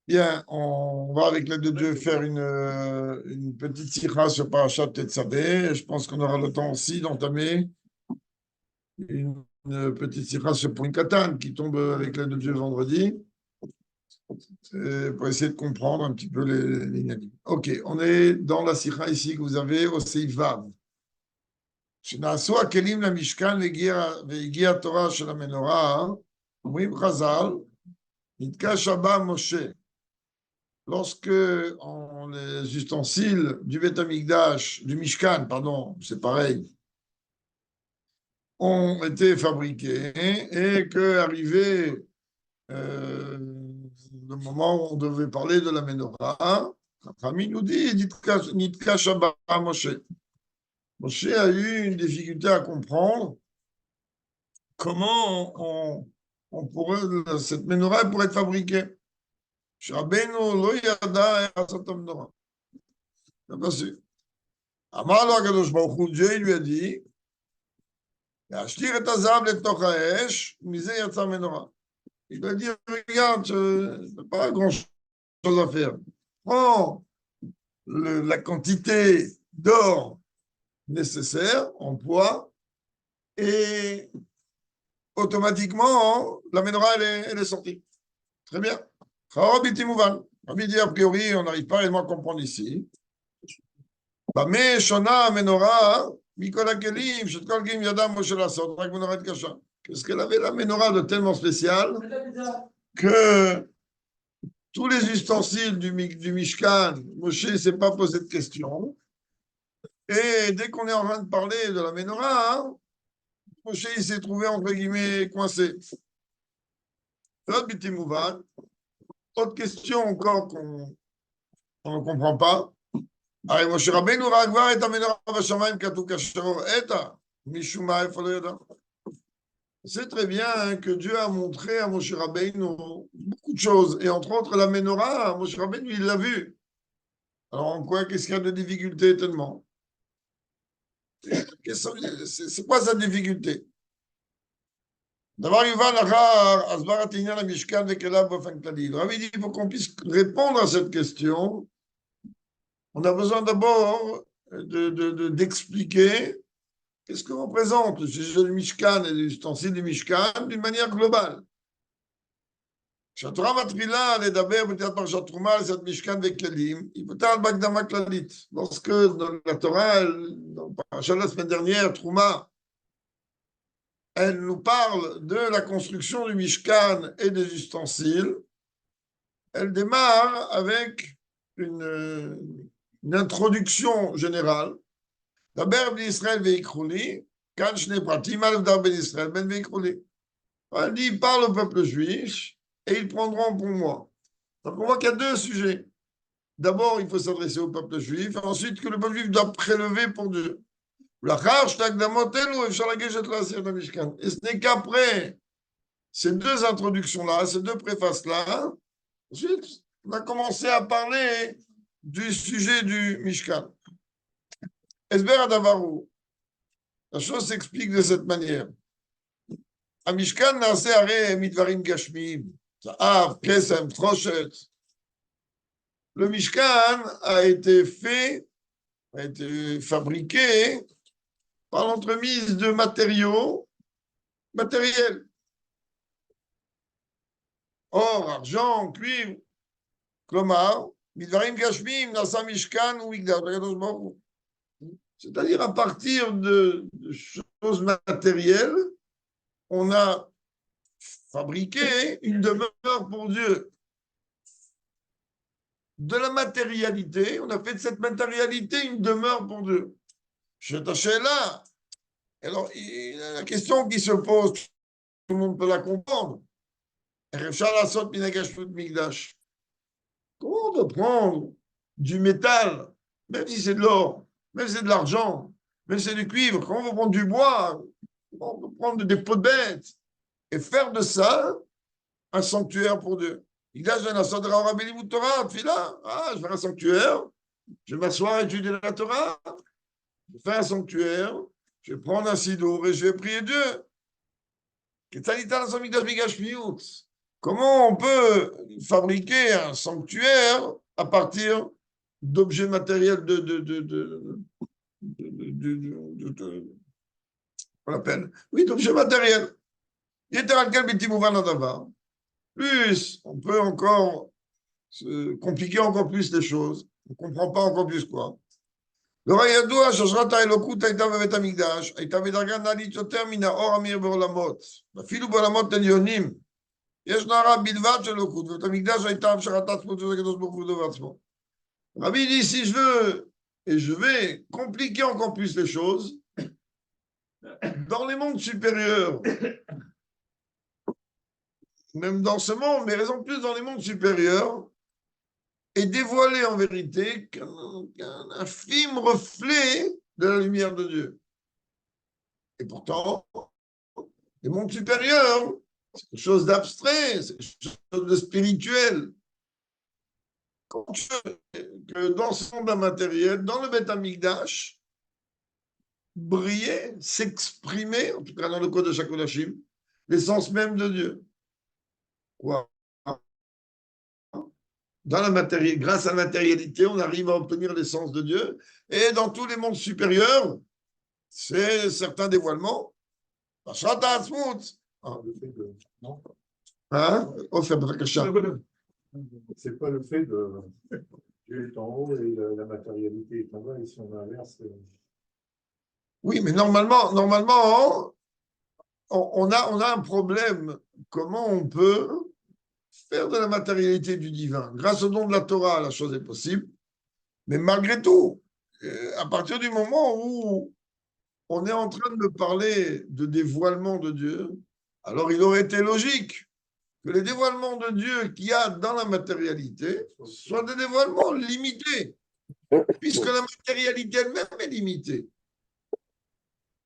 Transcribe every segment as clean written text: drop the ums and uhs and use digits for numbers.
Bien, on va avec l'aide de Dieu faire une petite sikha sur Parashat Tetzaveh. Je pense qu'on aura le temps aussi d'entamer une petite sikha sur Purim Katan qui tombe avec l'aide de Dieu vendredi pour essayer de comprendre un petit peu les lignes. Ok, on est dans la sikha ici que vous avez au Seif Vav. שנעשו הכלים למשכן והגיע התורה של המנורה, אומרים חז"ל, נתקע שבה משה. Lorsque les ustensiles du Beth Amikdash, du Mishkan, pardon, c'est pareil, ont été fabriqués et qu'arrivait le moment où on devait parler de la menorah, Rami nous dit Nitka Shabbat Moshe. Moshe a eu une difficulté à comprendre comment cette menorah pourrait être fabriquée. Rabbeinu lo yada asat menorah. Pas sûr. אמר לו הקדוש ברוך הוא, Dieu lui a dit, להשתיר את הזהב לתוך האש, מזה יצא מנורה. Il lui a dit, regarde, c'est pas grand-chose à faire. Prends la quantité d'or nécessaire en poids et automatiquement, la menorah, elle est sortie. Très bien. Rabbi Timouvan. Rabbi dit, a priori, on n'arrive pas réellement à comprendre ici. במה שונה המנורה מכל הכלים, שאת כל הכלים ידע משה לעשות, רק מנורת קשה. Parce qu'elle avait la menorah de tellement spéciale que tous les ustensiles du Mishkan, Moshe ne s'est pas posé de questions. Et dès qu'on est en train de parler de la menorah, Moshe il s'est trouvé entre guillemets coincé. Autre question encore qu'on ne comprend pas. הרי משה רבינו ראה כבר את המנורה בשמיים כתוב כאשר הראתה, משום מה איפה לא ידע. C'est très bien que Dieu a montré à Moshe Rabbeinu beaucoup de choses, et entre autres la menorah, Moshe Rabbeinu il l'a vu. Alors en quoi, qu'est-ce qu'il y a de difficulté tellement? C'est quoi sa difficulté? D'abord, il va à Asbarat Inyan la Mishkan Vekela Bofan Klali. Le Rabbi dit il faut qu'on puisse répondre à cette question. On a besoin d'abord d'expliquer qu'est-ce que représente le sujet du Mishkan et les ustensiles du Mishkan d'une manière globale. כשהתורה מתחילה לדבר בתחילת פרשת תרומה על cette Mishkan וכלים, היא פותחת בהקדמה כללית. Lorsque dans la Torah, dans parashat la semaine dernière, Trouma, elle nous parle de la construction du Mishkan et des ustensiles, elle démarre avec une introduction générale. דבר בני ישראל ויקחו לי, כאן שני פרטים, א' דבר בני ישראל, בן ויקחו לי. Elle dit, il parle au peuple juif et ils prendront pour moi. Donc on voit qu'il y a deux sujets. D'abord, il faut s'adresser au peuple juif, ensuite que le peuple juif doit prélever pour Dieu. Et ce n'est qu'après ces deux introductions-là, ces deux préfaces-là, ensuite, on a commencé à parler du sujet du Mishkan. Esber Adavaru. La chose s'explique de cette manière. המשכן נעשה הרי מדברים גשמיים, זהב, קסם, תחושת. Le Mishkan a été fait, a été fabriqué par l'entremise de matériaux matériels. Or, argent, cuivre, כלומר, מדברים גשמיים נעשה משכן ומקדש בקדוש ברוך הוא. C'est-à-dire à partir de choses matérielles, on a fabriqué une demeure pour Dieu. De la matérialité, on a fait de cette matérialité une demeure pour Dieu. Je t'achète là. Alors, la question qui se pose, tout le monde peut la comprendre. Comment on peut prendre du métal, même si c'est de l'or, même si c'est de l'argent, même si c'est du cuivre, comment on peut prendre du bois, comment on peut prendre des peaux de bêtes et faire de ça un sanctuaire pour Dieu. Je vais faire un sanctuaire, je vais m'asseoir et étudier la Torah, je vais faire un sanctuaire, je vais prendre un sidour et je vais prier Dieu. Comment on peut fabriquer un sanctuaire à partir d'objets matériels on l'appelle, oui, d'objets matériels. Plus, on peut encore compliquer encore plus les choses. On ne comprend pas encore plus quoi. לא ידוע שהשראת האלוקות הייתה בבית המקדש, הייתה בדרגה נעלית יותר מן האור המאיר בעולמות. אפילו בעולמות עליונים, יש נערה בלבד של אלוקות, ובבית המקדש הייתה המשכת עצמות של הקדוש ברוך הוא בעצמו. Rabbi dit, si je veux, et je vais compliquer encore plus les choses, dans les mondes supérieurs, même dans ce monde, mais raison plus dans les mondes supérieurs, et dévoiler en vérité qu'un infime reflet de la lumière de Dieu. Et pourtant, les mondes supérieurs, c'est quelque chose d'abstrait, c'est quelque chose de spirituel. Que dans ce monde matériel, dans le Beth Amikdash, briller, s'exprimer, en tout cas dans le code de Shakodashim, l'essence même de Dieu. Quoi? Dans la matérialité, grâce à la matérialité, on arrive à obtenir l'essence de Dieu. Et dans tous les mondes supérieurs, c'est certains dévoilements. C'est pas le fait de Dieu est en haut et la matérialité est en bas, et si on inverse. Oui, mais normalement, on a un problème. Comment on peut faire de la matérialité du divin? Grâce au don de la Torah, la chose est possible. Mais malgré tout, à partir du moment où on est en train de parler de dévoilement de Dieu, alors il aurait été logique que les dévoilements de Dieu qu'il y a dans la matérialité soient des dévoilements limités, puisque la matérialité elle-même est limitée.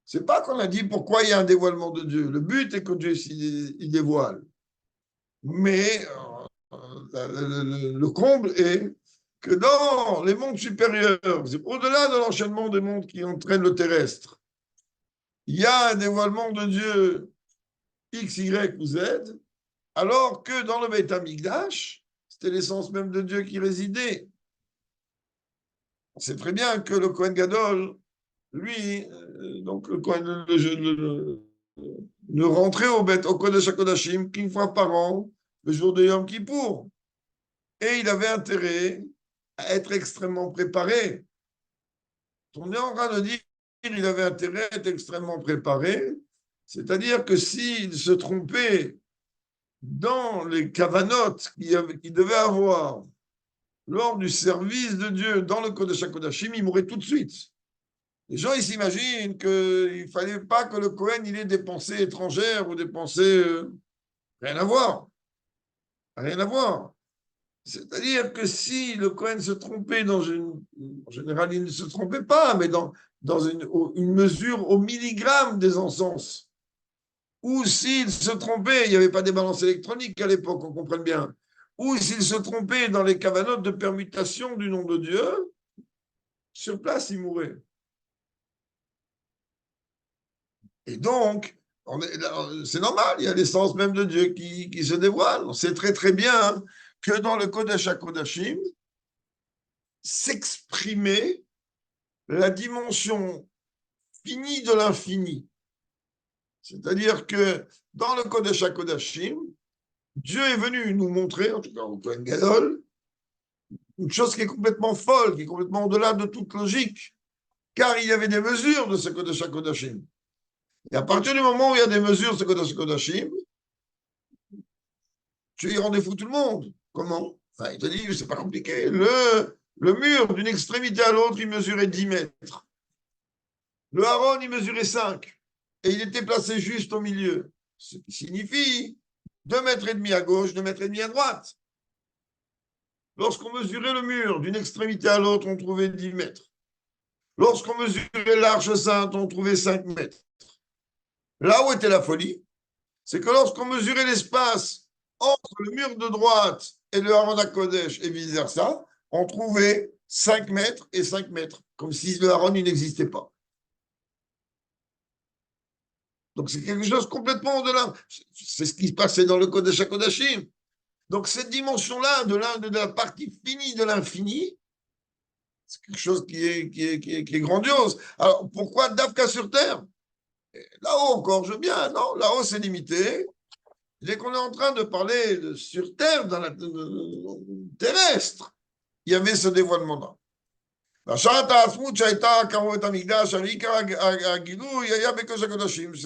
C'est pas qu'on a dit pourquoi il y a un dévoilement de Dieu. Le but est que Dieu il dévoile. Mais le comble est que dans les mondes supérieurs, c'est au-delà de l'enchaînement des mondes qui entraînent le terrestre, il y a un dévoilement de Dieu X, Y ou Z, alors que dans le Beit HaMikdash, c'était l'essence même de Dieu qui résidait. On sait très bien que le Kohen Gadol, lui, donc le Kohen, ne rentrait au Kodesh HaKodashim qu'une fois par an, le jour de Yom Kippour. Et il avait intérêt à être extrêmement préparé. On est en train de dire qu'il avait intérêt à être extrêmement préparé, c'est-à-dire que s'il se trompait dans les kavanotes qu'il devait avoir lors du service de Dieu dans le Kodesh HaKodashim, il mourrait tout de suite. Les gens, ils s'imaginent qu'il ne fallait pas que le Kohen il ait des pensées étrangères ou des pensées... rien à voir. Rien à voir. C'est-à-dire que si le Kohen se trompait en général, il ne se trompait pas, mais dans une mesure au milligramme des encens, ou s'il se trompait, il n'y avait pas des balances électroniques à l'époque, on comprenne bien, ou s'il se trompait dans les cavanotes de permutation du nom de Dieu, sur place, il mourait. Et donc, c'est normal, il y a l'essence même de Dieu qui se dévoile. On sait très très bien que dans le Kodesh HaKodashim, s'exprimait la dimension finie de l'infini. C'est-à-dire que dans le Kodesh HaKodashim, Dieu est venu nous montrer, en tout cas au Kohen Gadol, une chose qui est complètement folle, qui est complètement au-delà de toute logique, car il y avait des mesures de ce Kodesh HaKodashim. Et à partir du moment où il y a des mesures de ce Kodesh HaKodashim, tu y rendez fou tout le monde. Comment? Enfin, il te dit, c'est pas compliqué. Le mur, d'une extrémité à l'autre, il mesurait 10 mètres. Le haron, il mesurait 5. Et il était placé juste au milieu. Ce qui signifie 2,5 mètres à gauche, 2,5 mètres à droite. Lorsqu'on mesurait le mur d'une extrémité à l'autre, on trouvait 10 mètres. Lorsqu'on mesurait l'Arche Sainte, on trouvait 5 mètres. Là où était la folie, c'est que lorsqu'on mesurait l'espace entre le mur de droite et le Haron HaKodesh et vice-versa, on trouvait 5 mètres et 5 mètres, comme si le Haron n'existait pas. Donc c'est quelque chose complètement au-delà. C'est ce qui se passait dans le Kodesh HaKodashim. Donc cette dimension-là, de la partie finie de l'infini, c'est quelque chose qui est grandiose. Alors pourquoi Dafka sur Terre? Là-haut encore, je veux bien, non, là-haut c'est limité. Dès qu'on est en train de parler sur Terre, dans la terrestre, il y avait ce dévoilement-là. C'est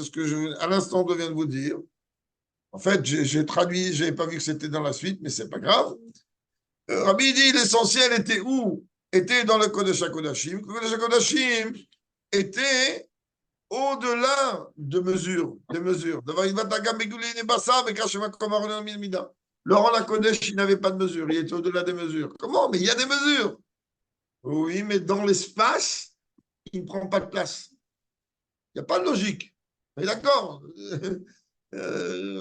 ce que à l'instant je viens de vous dire. En fait, j'ai traduit, je n'avais pas vu que c'était dans la suite, mais c'est pas grave. Rabbi dit l'essentiel était où? Était dans le Kodesh HaKodashim. Le Kodesh HaKodashim était au-delà de mesures, des mesures. Laurent Lakodesh, il n'avait pas de mesure, il était au-delà des mesures. Comment? Mais il y a des mesures. Oui, mais dans l'espace, il ne prend pas de place. Il n'y a pas de logique. Mais d'accord.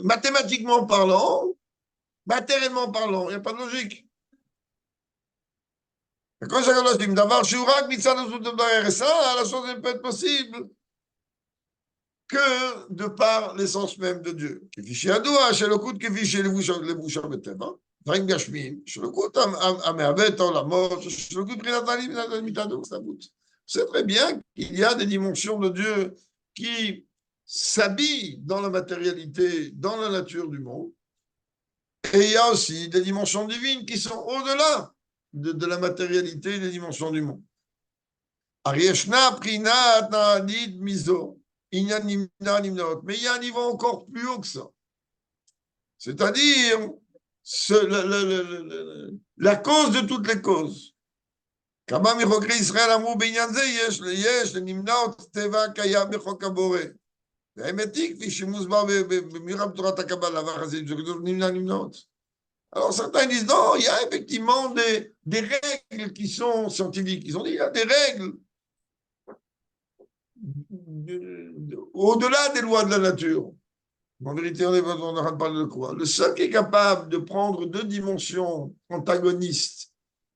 Mathématiquement parlant, matériellement parlant, il n'y a pas de logique. Quand j'ai dit, d'avoir Shurak, Mitzad, la chose ne peut être possible que de par l'essence même de Dieu. Chez Adoua, chez le coup, chez les bouchons de Teva, Varim Gashmim, chez le coup, Ameavet, la mort, chez le coup, Prinatali, Mitado, Sabut. C'est très bien qu'il y a des dimensions de Dieu qui s'habillent dans la matérialité, dans la nature du monde. Et il y a aussi des dimensions divines qui sont au-delà de la matérialité et des dimensions du monde. Arieshna, Prinat, Naadid, Mizo. Mais il y a un niveau encore plus haut que ça. C'est-à-dire la cause de toutes les causes. כמה מחוקרי ישראל אמרו בעניין זה יש למנעות טבע קיים בחוק הבורא. והאמת היא, כפי שמוסבר במירב תורת הקבלה והחסידות, שכתוב נמנעות. Alors certains disent non, il y a effectivement des règles qui sont scientifiques. Ils ont dit il y a des règles au-delà des lois de la nature. En vérité, on est en train de parler de quoi? Le seul qui est capable de prendre deux dimensions antagonistes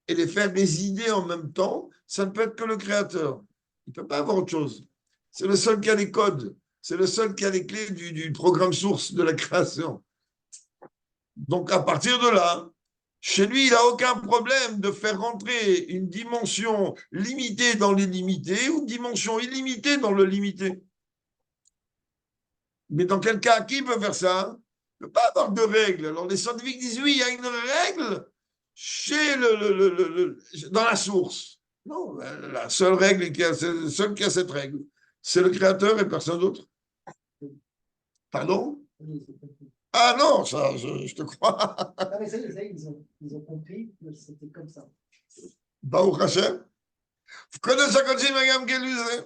et les faire résider en même temps, ça ne peut être que le Créateur. Il ne peut pas avoir autre chose. C'est le seul qui a les codes. C'est le seul qui a les clés du programme source de la création. Donc, à partir de là, chez lui, il n'a aucun problème de faire rentrer une dimension limitée dans l'illimité ou une dimension illimitée dans le limité. Mais dans quel cas, qui peut faire ça? Il ne peut pas avoir de règles. Alors, les scientifiques disent oui, il y a une règle chez dans la source. Non, la seule règle seul qui a cette règle, c'est le Créateur et personne d'autre. Pardon? Ah non, ça, je te crois. Ah, mais ça, ils ont compris que c'était comme ça. Baruch Hashem. קודש הקודשים גם גילוי זה.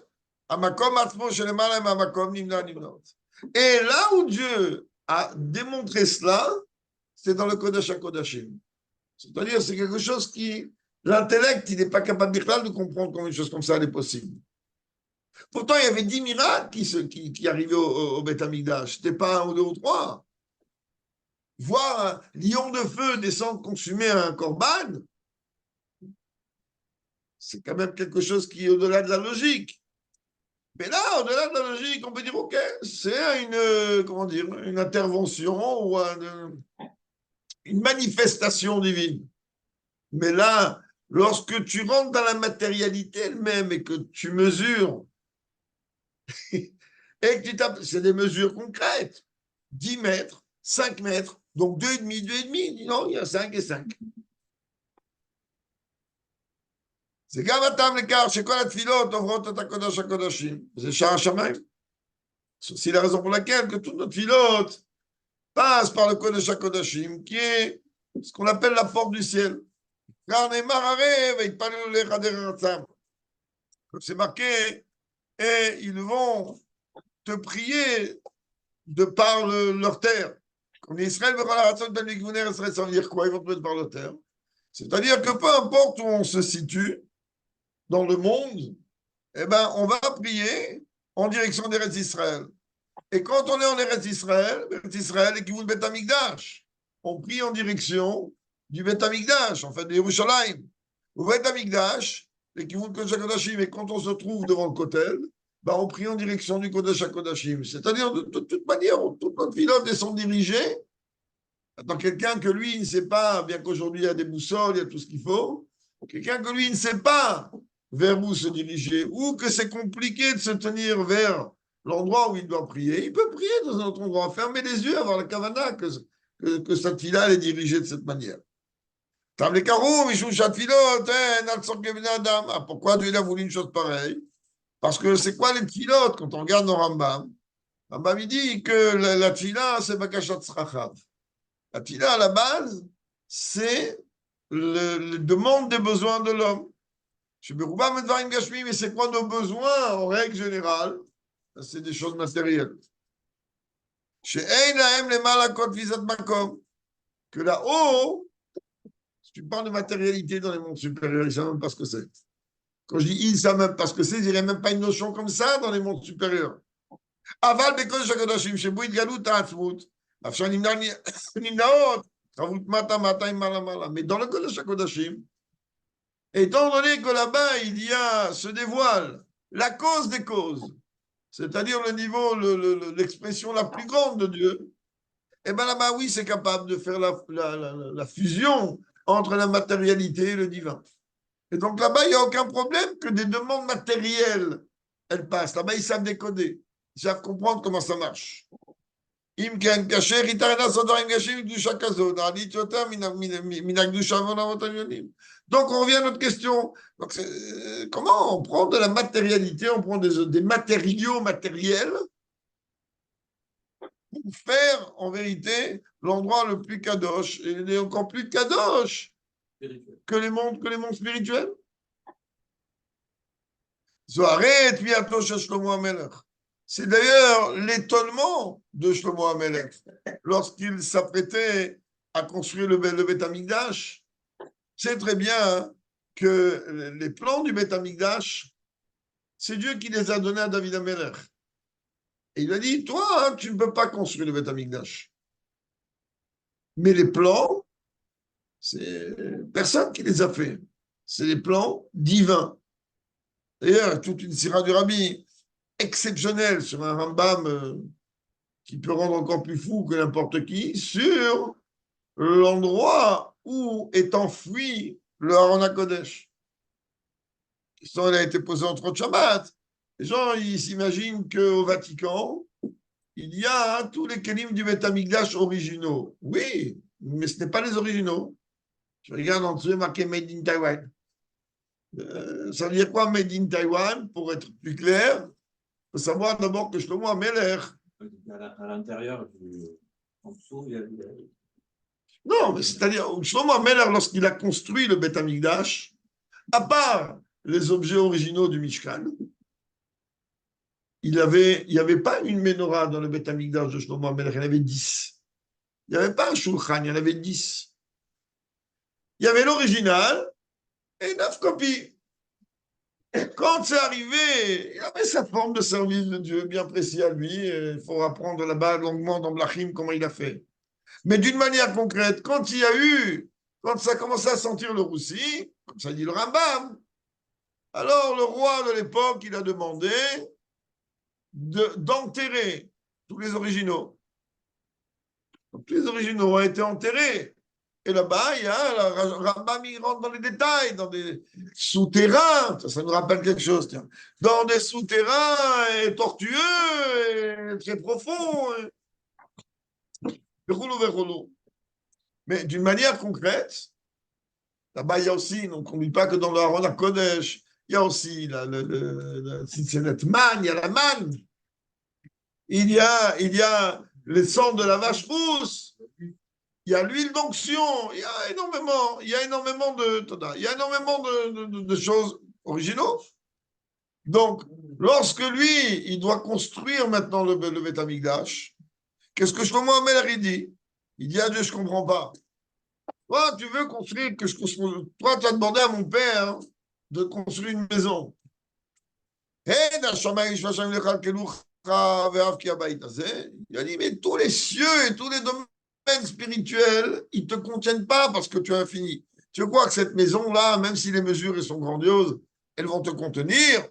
המקום עצמו שלמעלה מהמקום נמנע נמנעות. Et là où Dieu a démontré cela, c'est dans le Kodesh HaKodashim. C'est-à-dire, c'est quelque chose qui, l'intellect, il n'est pas capable de comprendre comment une chose comme ça elle est possible. Pourtant, il y avait 10 miracles qui arrivaient au Beth Amikdash. Ce n'était pas un ou deux ou trois. Voir un lion de feu descendre consumer un korban, c'est quand même quelque chose qui est au-delà de la logique. Mais là, au-delà de la logique, on peut dire, OK, c'est une intervention ou une manifestation divine. Mais là, lorsque tu rentres dans la matérialité elle-même et que tu mesures, et que tu tapes, c'est des mesures concrètes, 10 mètres, 5 mètres, donc 2,5, 2,5, non, il y a 5 et 5. זה גם הטעם לכך שכל התפילות עוברות את הקודש הקודשים. זה שער השמיים. C'est aussi la raison pour laquelle que toutes nos tfilotes passent par le Kodesh HaKodashim, qui est ce qu'on appelle la porte du ciel. Car c'est marqué, et ils vont te prier de par leur terre. Comme Israël veut la raison de Israël, ça veut dire quoi? Ils vont te prier de par leur terre. C'est-à-dire que peu importe où on se situe, dans le monde, eh ben, on va prier en direction d'Eretz Israël. Et quand on est en Eretz Israël est qui vous le Beth Amikdash. On prie en direction du Beth Amikdash, en fait, de Yerushalayim. Au Beth Amikdash, et qui vous le Kodesh HaKodashim, et quand on se trouve devant le Kotel, bah, on prie en direction du Kodesh HaKodashim. C'est-à-dire, de toute manière, toute notre filote sont dirigées dans quelqu'un que lui, il ne sait pas, bien qu'aujourd'hui, il y a des boussoles, il y a tout ce qu'il faut, quelqu'un que lui, il ne sait pas vers où se diriger, ou que c'est compliqué de se tenir vers l'endroit où il doit prier, il peut prier dans un autre endroit, fermer les yeux, avoir la kavana, que cette fila est dirigée de cette manière. Ah, pourquoi Dieu a voulu une chose pareille? Parce que c'est quoi les tfilotes? Quand on regarde nos Rambam, Rambam il dit que la tfila, c'est Bakashat Srachav. La tfila, à la base, c'est le demande des besoins de l'homme. Mais c'est quoi nos besoins en règle générale? C'est des choses matérielles. Que là-haut, si tu parles de matérialité dans les mondes supérieurs, ils ne savent même pas ce que c'est. Quand je dis ils ne savent même pas ce que c'est, il n'y aurait même pas une notion comme ça dans les mondes supérieurs. Aval Bekodesh HaKodashim, שבו התגלות העצמות, אף שהנמנעות, חבות מטה מטה עם מעלה מעלה. Mais dans le Kodesh HaKodashim, étant donné que là-bas, il y a, se dévoile la cause des causes, c'est-à-dire le niveau, l'expression la plus grande de Dieu, et bien là-bas, oui, c'est capable de faire la fusion entre la matérialité et le divin. Et donc là-bas, il n'y a aucun problème que des demandes matérielles, elles passent. Là-bas, ils savent décoder. Ils savent comprendre comment ça marche. Donc, on revient à notre question. Donc, comment on prend de la matérialité, on prend des matériaux matériels pour faire, en vérité, l'endroit le plus kadosh, et il est encore plus kadosh que les mondes spirituels. C'est d'ailleurs l'étonnement de Shlomo HaMelech lorsqu'il s'apprêtait à construire le Beth Amikdash. C'est très bien que les plans du Beth Amikdash, c'est Dieu qui les a donnés à David HaMelech. Et il a dit, toi, tu ne peux pas construire le Beth Amikdash. Mais les plans, c'est personne qui les a fait. C'est les plans divins. D'ailleurs, toute une sira du Rabbi exceptionnelle sur un Rambam qui peut rendre encore plus fou que n'importe qui, sur l'endroit où est enfoui le Haron HaKodesh. La question, elle a été posée entre Shabbat. Les gens, ils s'imaginent qu'au Vatican, il y a tous les kelim du Beth Amikdash originaux. Oui, mais ce n'est pas les originaux. Je regarde en dessous, marqué Made in Taiwan. Ça veut dire quoi, Made in Taiwan? Pour être plus clair, il faut savoir d'abord que Shlomo HaMelech. À l'intérieur, en dessous, il y a. Non, mais c'est-à-dire, Shlomo HaMelech, lorsqu'il a construit le Beth Amikdash, à part les objets originaux du Mishkan, il n'y avait pas une menorah dans le Beth Amikdash de Shlomo HaMelech, il y en avait 10. Il n'y avait pas un shulchan, il y en avait 10. Il y avait l'original et 9 copies. Quand c'est arrivé, il avait sa forme de service de Dieu bien précis à lui. Il faut apprendre là-bas longuement dans Blachim comment il a fait. Mais d'une manière concrète, quand ça a commencé à sentir le roussi, comme ça dit le Rambam, alors le roi de l'époque, il a demandé d'enterrer tous les originaux. Donc, tous les originaux ont été enterrés. Et là-bas, il y a le Rambam, il rentre dans les détails, dans des souterrains, ça nous rappelle quelque chose, tiens, dans des souterrains tortueux et très profonds. Mais d'une manière concrète, là-bas, il y a aussi, donc on ne dit pas que dans le Haron HaKodesh, il y a aussi si c'est cette manne, il y a la manne. Il y a les cendres de la vache rousse. Il y a l'huile d'onction, il y a énormément de choses originaux. Donc, lorsque lui, il doit construire maintenant le Beth Amikdash, qu'est-ce que Shlomo HaMelech dit? Il dit à Dieu, je ne comprends pas. Toi, tu veux construire que je construise. Toi, tu as demandé à mon père de construire une maison. Il a dit, mais tous les cieux et tous les domaines spirituels, ils ne te contiennent pas parce que tu es infini. Tu crois que cette maison-là, même si les mesures sont grandioses, elles vont te contenir?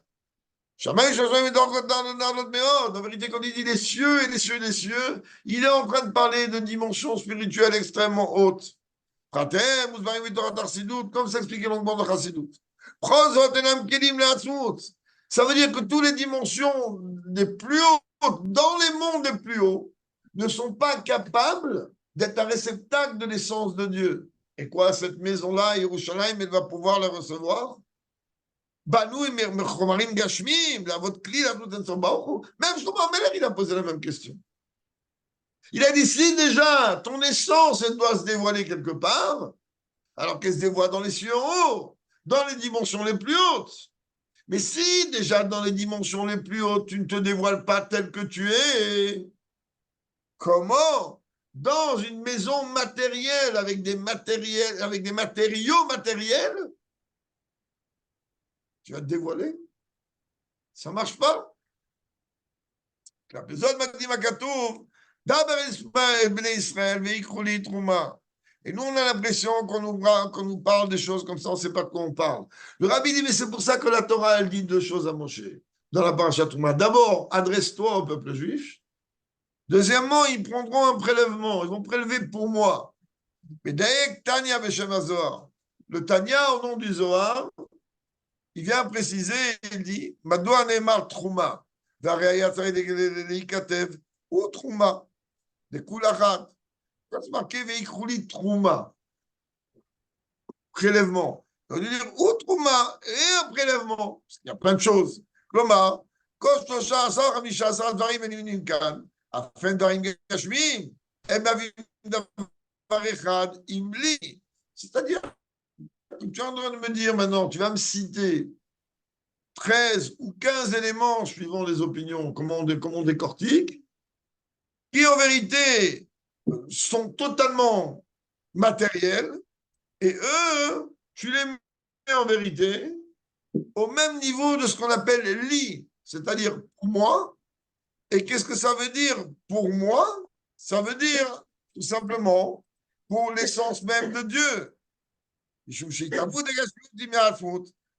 Jamais je jamais dans notre méthode. En vérité, quand il dit les cieux et les cieux et les cieux, il est en train de parler de dimensions spirituelles extrêmement hautes. Pratem, comme c'est expliqué longuement dans Chassidut. Ça veut dire que toutes les dimensions les plus hautes, dans les mondes les plus hauts, ne sont pas capables d'être un réceptacle de l'essence de Dieu. Et quoi, cette maison-là, Yerushalayim, elle va pouvoir la recevoir? Banou Chomarim Gashmim, la votre cli, la toute même Shlomo Ameler, il a posé la même question. Il a dit, si déjà ton essence, elle doit se dévoiler quelque part, alors qu'elle se dévoile dans les cieux en haut, dans les dimensions les plus hautes. Mais si déjà dans les dimensions les plus hautes, tu ne te dévoiles pas tel que tu es, comment dans une maison matérielle avec des matériaux matériels, tu vas te dévoiler? Ça ne marche pas. La personne m'a dit, et nous, on a l'impression qu'on nous parle des choses comme ça, on ne sait pas de quoi on parle. Le rabbi dit, mais c'est pour ça que la Torah, elle dit deux choses à Moshe. Dans la parasha Trouma. D'abord, adresse-toi au peuple juif. Deuxièmement, ils prendront un prélèvement. Ils vont prélever pour moi. Mais Daek Tanya Beshem HaZohar. Le Tanya, au nom du Zohar, il vient préciser, il dit, Madoua Neymar Trouma. Ou Trouma. Des Koulachat. Quand c'est marqué Veikrouli Trouma, prélèvement, on veut dire ou Trouma et un prélèvement, parce qu'il y a plein de choses. Klomar, Kostosha, Asar, Hamisha, Asar, Dvarim, Eninim Kan, afin Dvarim Gashmim, Emavim Davarechad, Imli. C'est-à-dire, tu es en train de me dire maintenant, tu vas me citer 13 ou 15 éléments, suivant les opinions, comment on décortique, qui en vérité sont totalement matériels, et eux, tu les mets en vérité au même niveau de ce qu'on appelle li, c'est-à-dire pour moi. Et qu'est-ce que ça veut dire pour moi? Ça veut dire tout simplement pour l'essence même de Dieu.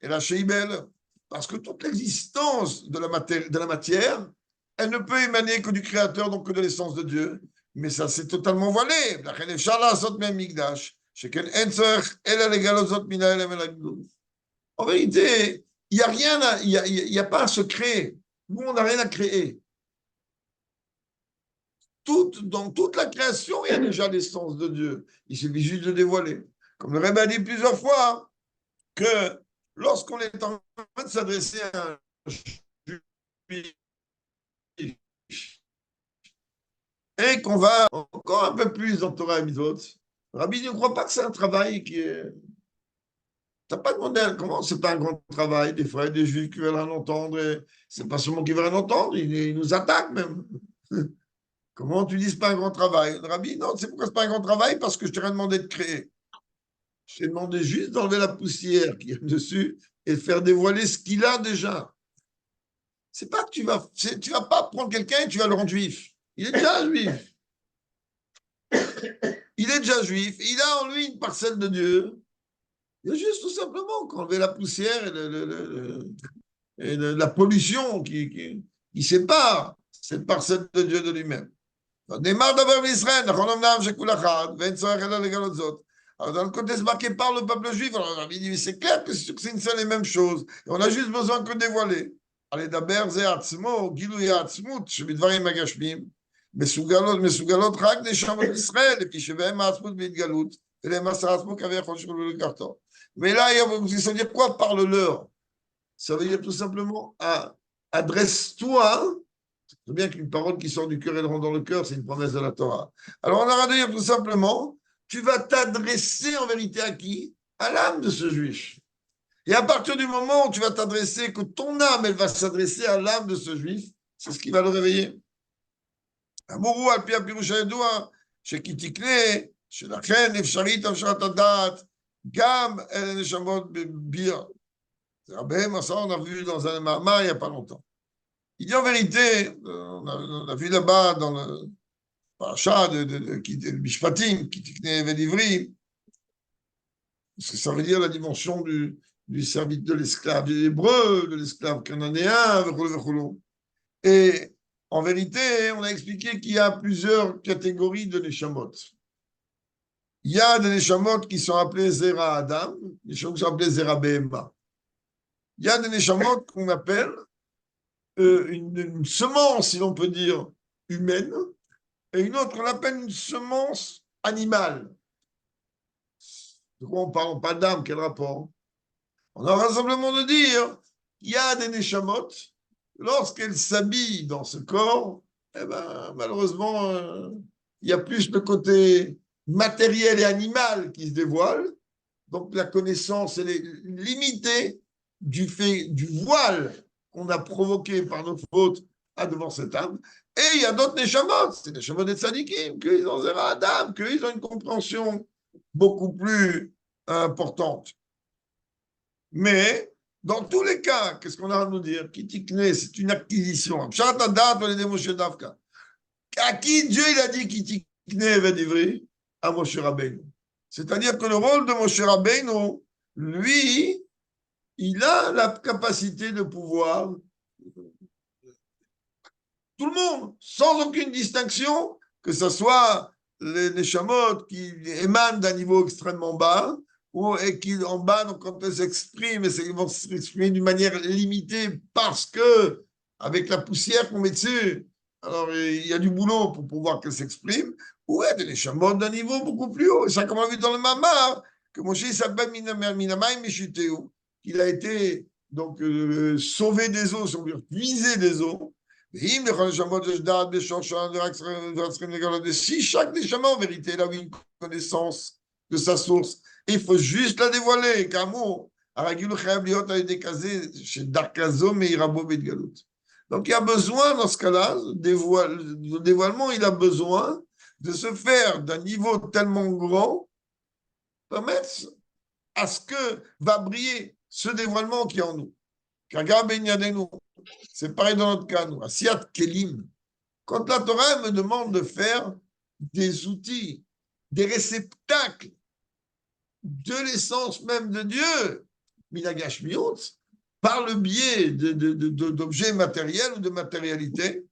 Et la Sheibel, parce que toute l'existence de la matière, elle ne peut émaner que du Créateur, donc que de l'essence de Dieu. Mais ça, c'est totalement voilé. En vérité, il n'y a rien, il y a pas à se créer. Nous, on n'a rien à créer. Dans toute la création, il y a déjà l'essence de Dieu. Il suffit juste de dévoiler. Comme le Rebbe a dit plusieurs fois, que lorsqu'on est en train de s'adresser à un juif, et qu'on va encore un peu plus dans Torah et Mitzvot, Rabbi ne croit pas que c'est un travail qui est... Tu n'as pas demandé comment c'est pas un grand travail. Des fois, il y a des juifs qui veulent rien entendre, et c'est pas seulement qu'ils veulent rien entendre, ils nous attaquent même. Comment tu dis c'est pas un grand travail? Rabbi, non, c'est pourquoi c'est pas un grand travail? Parce que je t'ai rien demandé de créer. Je t'ai demandé juste d'enlever la poussière qu'il y a dessus et de faire dévoiler ce qu'il a déjà. C'est pas que tu vas pas prendre quelqu'un et tu vas le rendre juif. Il est déjà juif. Il est déjà juif. Il a en lui une parcelle de Dieu. Il y a juste tout simplement qu'enlever la poussière et la pollution qui sépare cette parcelle de Dieu de lui-même. Neymar d'abord Israël, alors, dans le côté, c'est marqué par le peuple juif. Alors, il dit, c'est clair que c'est une seule et même chose. Et on a juste besoin que de dévoiler. Allez, d'abord, c'est Atzmo, Gilou et Atzmut, Shebidvarim Agashmim, Mesugalot, Rak, Neshama d'Israël, et puis Shebem Atzmut, Bidgalut, et les Massar Atzmut, Kaver, Choshul, le carton. Mais là, ça veut dire quoi, parle-leur? Ça veut dire tout simplement, adresse-toi. C'est bien qu'une parole qui sort du cœur et le rend dans le cœur, c'est une promesse de la Torah. Alors, on a à dire tout simplement, tu vas t'adresser en vérité à qui? À l'âme de ce juif. Et à partir du moment où tu vas t'adresser, que ton âme, elle va s'adresser à l'âme de ce juif, c'est ce qui va le réveiller. Amourou al pi apirusha yedua, shekitikne, shelachen, efsharit, avsharat adat, gam, el neshamot bia. Ça, on a vu dans un mama il n'y a pas longtemps. Il dit en vérité, on a vu là-bas dans le parasha de Mishpatim, qui tikne velivri, parce que ça veut dire la dimension du du serviteur, de l'esclave de l'hébreu, de l'esclave cananéen, et en vérité, on a expliqué qu'il y a plusieurs catégories de neshamot. Il y a des neshamot qui sont appelés Zera Adam, des neshamot qui sont appelés Zera Behema. Il y a des neshamot qu'on appelle une semence, si l'on peut dire, humaine, et une autre qu'on appelle une semence animale. De quoi on parle? On parle d'âme, quel rapport? On aura simplement de dire qu'il y a des neshamot, lorsqu'elles s'habillent dans ce corps, eh ben, malheureusement, il y a plus le côté matériel et animal qui se dévoile. Donc la connaissance, elle est limitée du fait du voile qu'on a provoqué par nos fautes à devant cette âme. Et il y a d'autres neshamot, c'est les neshamot des tzadikim, qu'ils ont zéra adam, qu'ils ont une compréhension beaucoup plus importante. Mais dans tous les cas, qu'est-ce qu'on a à nous dire? Kitikne, c'est une acquisition. À qui Dieu il a dit Kitikne Vedivri? À Moshe Rabbeinu. C'est-à-dire que le rôle de Moshe Rabbeinu, lui, il a la capacité de pouvoir tout le monde, sans aucune distinction, que ce soit les neshamot qui émanent d'un niveau extrêmement bas, et qui en bas, donc quand elles s'expriment, ils vont s'exprimer d'une manière limitée parce que, avec la poussière qu'on met dessus, alors il y a du boulot pour pouvoir qu'elles s'expriment, ou des neshamot d'un niveau beaucoup plus haut. Et ça, comme on a vu dans le Mamar, que Moshe s'appelle Minamaim Meshuteu, qu'il a été donc sauvé des eaux, puisé des eaux. Si chaque neshama en vérité il a une connaissance de sa source, il faut juste la dévoiler. Donc il y a besoin dans ce cas-là, le dévoilement, il a besoin de se faire d'un niveau tellement grand, permettre à ce que va briller ce dévoilement qui est en nous. C'est pareil dans notre cas, nous. Asiat Kelim. Quand la Torah me demande de faire des outils, des réceptacles de l'essence même de Dieu, Minagash Miot, par le biais d'objets matériels ou de matérialité,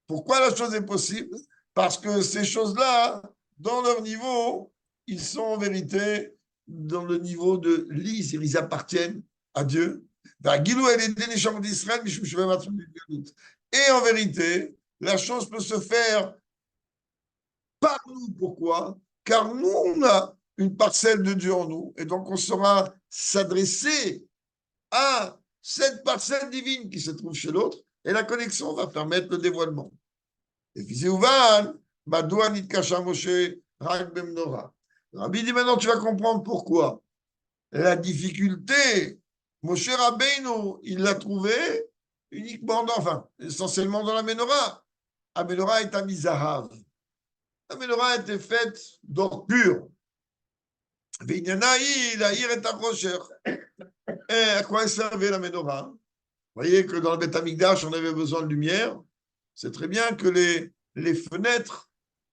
pourquoi la chose est possible? Parce que ces choses-là, dans leur niveau, ils sont en vérité dans le niveau de l'Is, ils appartiennent à Dieu. Et en vérité, la chose peut se faire par nous. Pourquoi? Car nous, on a une parcelle de Dieu en nous, et donc on saura s'adresser à cette parcelle divine qui se trouve chez l'autre, et la connexion va permettre le dévoilement. Et Rabbi dit maintenant, tu vas comprendre pourquoi. La difficulté, Moshe Rabbeinu, il l'a trouvé uniquement essentiellement dans la menorah. La menorah est un mizahav. La menorah était faite d'or pur. Et à quoi servait la menorah? Vous voyez que dans le Beth Amikdash, on avait besoin de lumière. C'est très bien que les fenêtres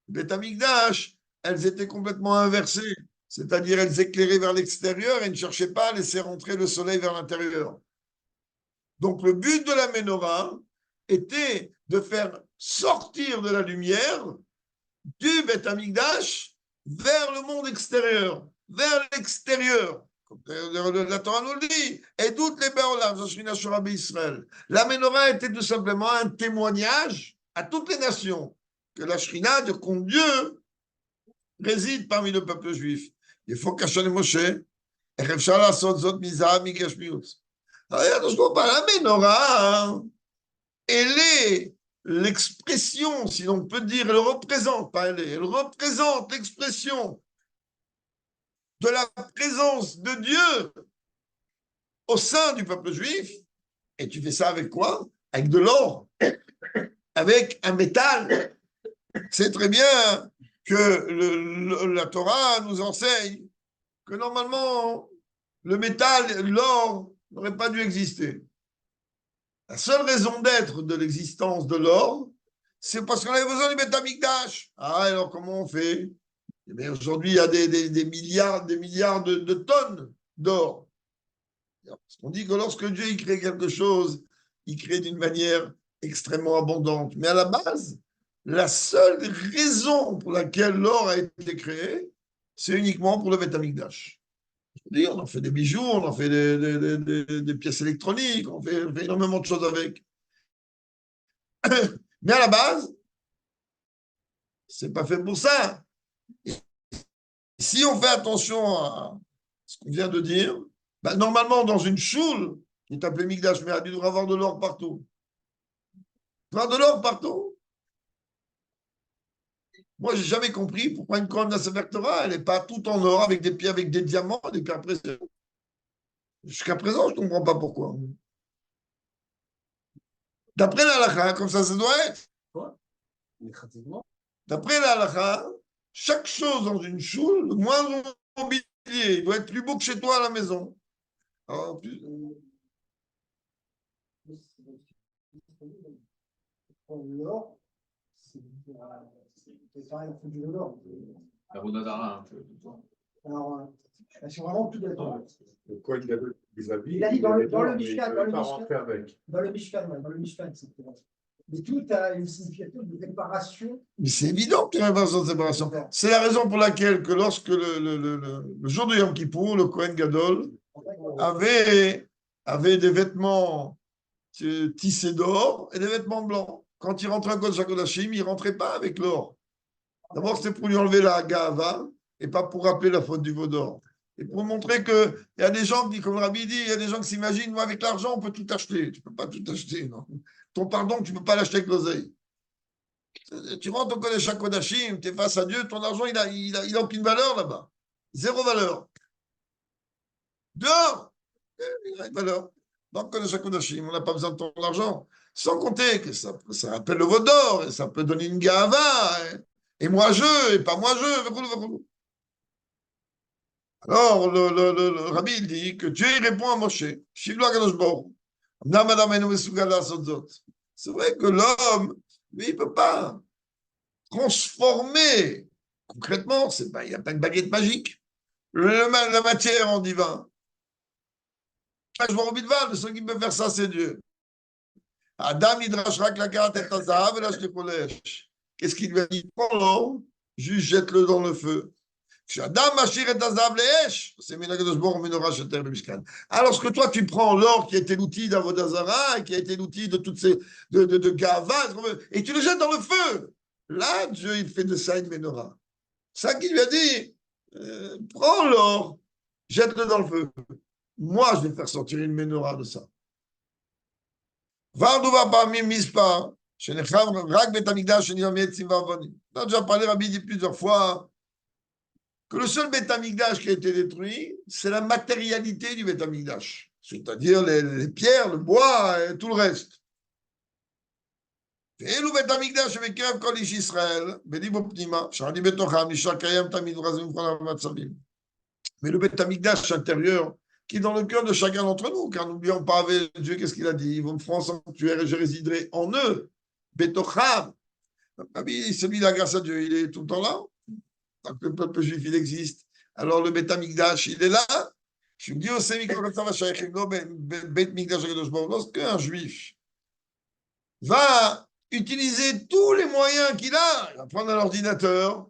du Beth Amikdash, elles étaient complètement inversées. C'est-à-dire, elles éclairaient vers l'extérieur et ne cherchaient pas à laisser rentrer le soleil vers l'intérieur. Donc, le but de la menorah était de faire sortir de la lumière du Beth Amikdash vers le monde extérieur, vers l'extérieur. La Torah nous le dit. Et toutes les Béolam, Israël. La menorah était tout simplement un témoignage à toutes les nations que la Shrina, de qu'on Dieu, réside parmi le peuple juif. Il faut qu'Hachem et Moshe, la menorah, elle est l'expression, si l'on peut dire, elle représente, pas elle représente l'expression de la présence de Dieu au sein du peuple juif. Et tu fais ça avec quoi? Avec de l'or, avec un métal. C'est très bien que la Torah nous enseigne que normalement, le métal, l'or, n'aurait pas dû exister. La seule raison d'être de l'existence de l'or, c'est parce qu'on avait besoin du Beth Amikdash. Ah, alors comment on fait? Mais aujourd'hui, il y a des milliards de tonnes d'or. Parce qu'on dit que lorsque Dieu il crée quelque chose, il crée d'une manière extrêmement abondante. Mais à la base, la seule raison pour laquelle l'or a été créé, c'est uniquement pour le Beth Amikdash. On en fait des bijoux, on en fait des pièces électroniques, on fait énormément de choses avec. Mais à la base, c'est pas fait pour ça. Si on fait attention à ce qu'on vient de dire, ben normalement, dans une choule, qui est appelée Migdash Me'ad, il devrait avoir de l'or partout. Il devrait avoir de l'or partout. Moi, j'ai jamais compris pourquoi une colonne de la Sefer Torah, elle n'est pas tout en or avec des pierres, avec des diamants, des pierres précieuses. Jusqu'à présent, je ne comprends pas pourquoi. D'après la halakha, comme ça doit être. D'après la halakha, chaque chose dans une choule, le moindre mobilier, il doit être plus beau que chez toi à la maison. Alors, L'or, c'est pareil, on fait du l'or. La Vodazara, un peu. Alors, c'est vraiment tout d'accord. Le Kohen Gadol des habits. Il a dit dans le mais Mishkan, il ne pas rentrer avec. Dans le Mishkan, c'est vrai. Mais tout a une signification de réparation. mais c'est évident qu'il y a une réparation de séparation. C'est la raison pour laquelle que lorsque le jour de Yom Kippour, le Kohen Gadol avait des vêtements tissés d'or et des vêtements blancs. Quand il rentrait à Kodesh HaKodashim, il ne rentrait pas avec l'or. D'abord, c'était pour lui enlever la gava et pas pour rappeler la faute du veau d'or. Et pour montrer qu'il y a des gens qui, comme le Rabbi dit, il y a des gens qui s'imaginent, moi, avec l'argent, on peut tout acheter. Tu ne peux pas tout acheter, non. Ton pardon, tu ne peux pas l'acheter avec l'oseille. Tu rentres au Kodesh HaKodashim, tu es face à Dieu, ton argent, il a aucune valeur là-bas. Zéro valeur. Dehors, il a une valeur. Dans le Kodesh HaKodashim, on n'a pas besoin de ton argent. Sans compter que ça rappelle le veau d'or, et ça peut donner une gava, et moi je, et pas moi je. Alors, le Rabbi, il dit que Dieu, il répond à Moshe. C'est vrai que l'homme, lui, il ne peut pas transformer. Concrètement, il n'y a pas une baguette magique. La matière en divin. Je vois au Bidval, le seul qui peut faire ça, c'est Dieu. Adam, il drachera que la carte est et là, je te collège. Qu'est-ce qu'il lui a dit? Prends-le, juste jette-le dans le feu. Alors que toi, tu prends l'or qui a été l'outil d'Avodazara, qui a été l'outil de toutes ces de Gava, et tu le jettes dans le feu. Là, Dieu, il fait de ça une menorah. Ça qui lui a dit, prends l'or, jette-le dans le feu. Moi, je vais faire sortir une menorah de ça. On a déjà parlé, Rabbi dit plusieurs fois, que le seul Beth Amikdash qui a été détruit, c'est la matérialité du Beth Amikdash, c'est-à-dire les pierres, le bois et tout le reste. Et le Beth Amikdash avec un kol ish Israël, mais le Beth Amikdash intérieur, qui est dans le cœur de chacun d'entre nous, car n'oublions pas avec Dieu, qu'est-ce qu'il a dit? Ils vont me faire un sanctuaire et je résiderai en eux. Betocham. Celui-là, grâce à Dieu, il est tout le temps là. Tant que le peuple juif, il existe. Alors le Beth Amikdash, il est là. Je me dis au lorsqu'un juif va utiliser tous les moyens qu'il a, il va prendre un ordinateur,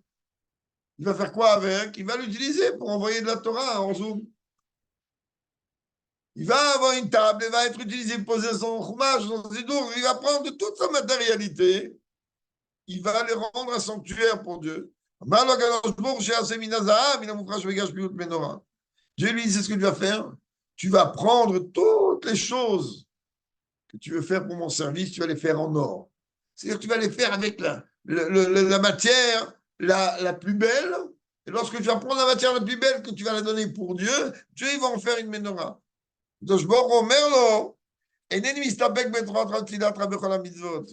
il va faire quoi avec? Il va l'utiliser pour envoyer de la Torah en Zoom. Il va avoir une table, il va être utilisé pour poser son chumash, son zidour, il va prendre toute sa matérialité, il va aller rendre un sanctuaire pour Dieu. Dieu lui dit, c'est ce que tu vas faire. Tu vas prendre toutes les choses que tu veux faire pour mon service, tu vas les faire en or. C'est-à-dire que tu vas les faire avec la matière la plus belle. Et lorsque tu vas prendre la matière la plus belle que tu vas la donner pour Dieu, Dieu il va en faire une menorah. Donc, je אומר לו, אינני מסתפק בתורה תפילה בכל המצוות.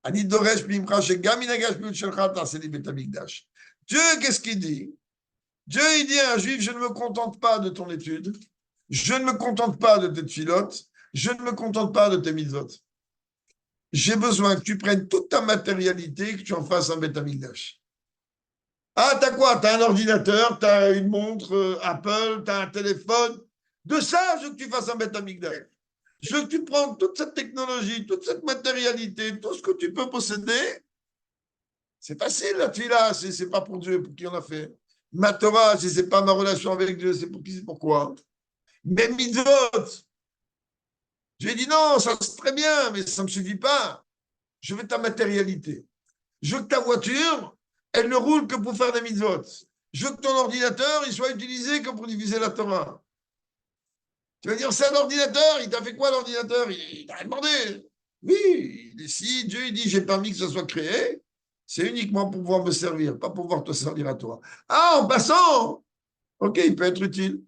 אני דורש ממך שגם מן הגשמיות שלך תעשה לי בית המקדש. Dieu, qu'est-ce qu'il dit? Dieu, il dit à un juif, je ne me contente pas de ton étude, je ne me contente pas de tes tfilotes, je ne me contente pas de tes mitzvot. J'ai besoin que tu prennes toute ta matérialité et que tu en fasses un Beth Amikdash. Ah, t'as quoi? T'as un ordinateur, t'as une montre Apple, t'as un téléphone. De ça, je veux que tu fasses un Beth Amikdash. Je veux que tu prends toute cette technologie, toute cette matérialité, tout ce que tu peux posséder. C'est facile, la là, c'est pas pour Dieu, pour qui on a fait. Ma Torah, si c'est pas ma relation avec Dieu, c'est pour qui, c'est pourquoi. Mais mitzvot, je lui ai dit non, ça c'est très bien, mais ça ne me suffit pas. Je veux ta matérialité. Je veux que ta voiture, elle ne roule que pour faire des mitzvot. Je veux que ton ordinateur, il soit utilisé que pour diffuser la Torah. Tu vas dire, c'est un ordinateur, il t'a fait quoi l'ordinateur? Il t'a demandé. Oui, si Dieu il dit, j'ai permis que ça soit créé, c'est uniquement pour pouvoir me servir, pas pour pouvoir te servir à toi. Ah, en passant, ok, il peut être utile.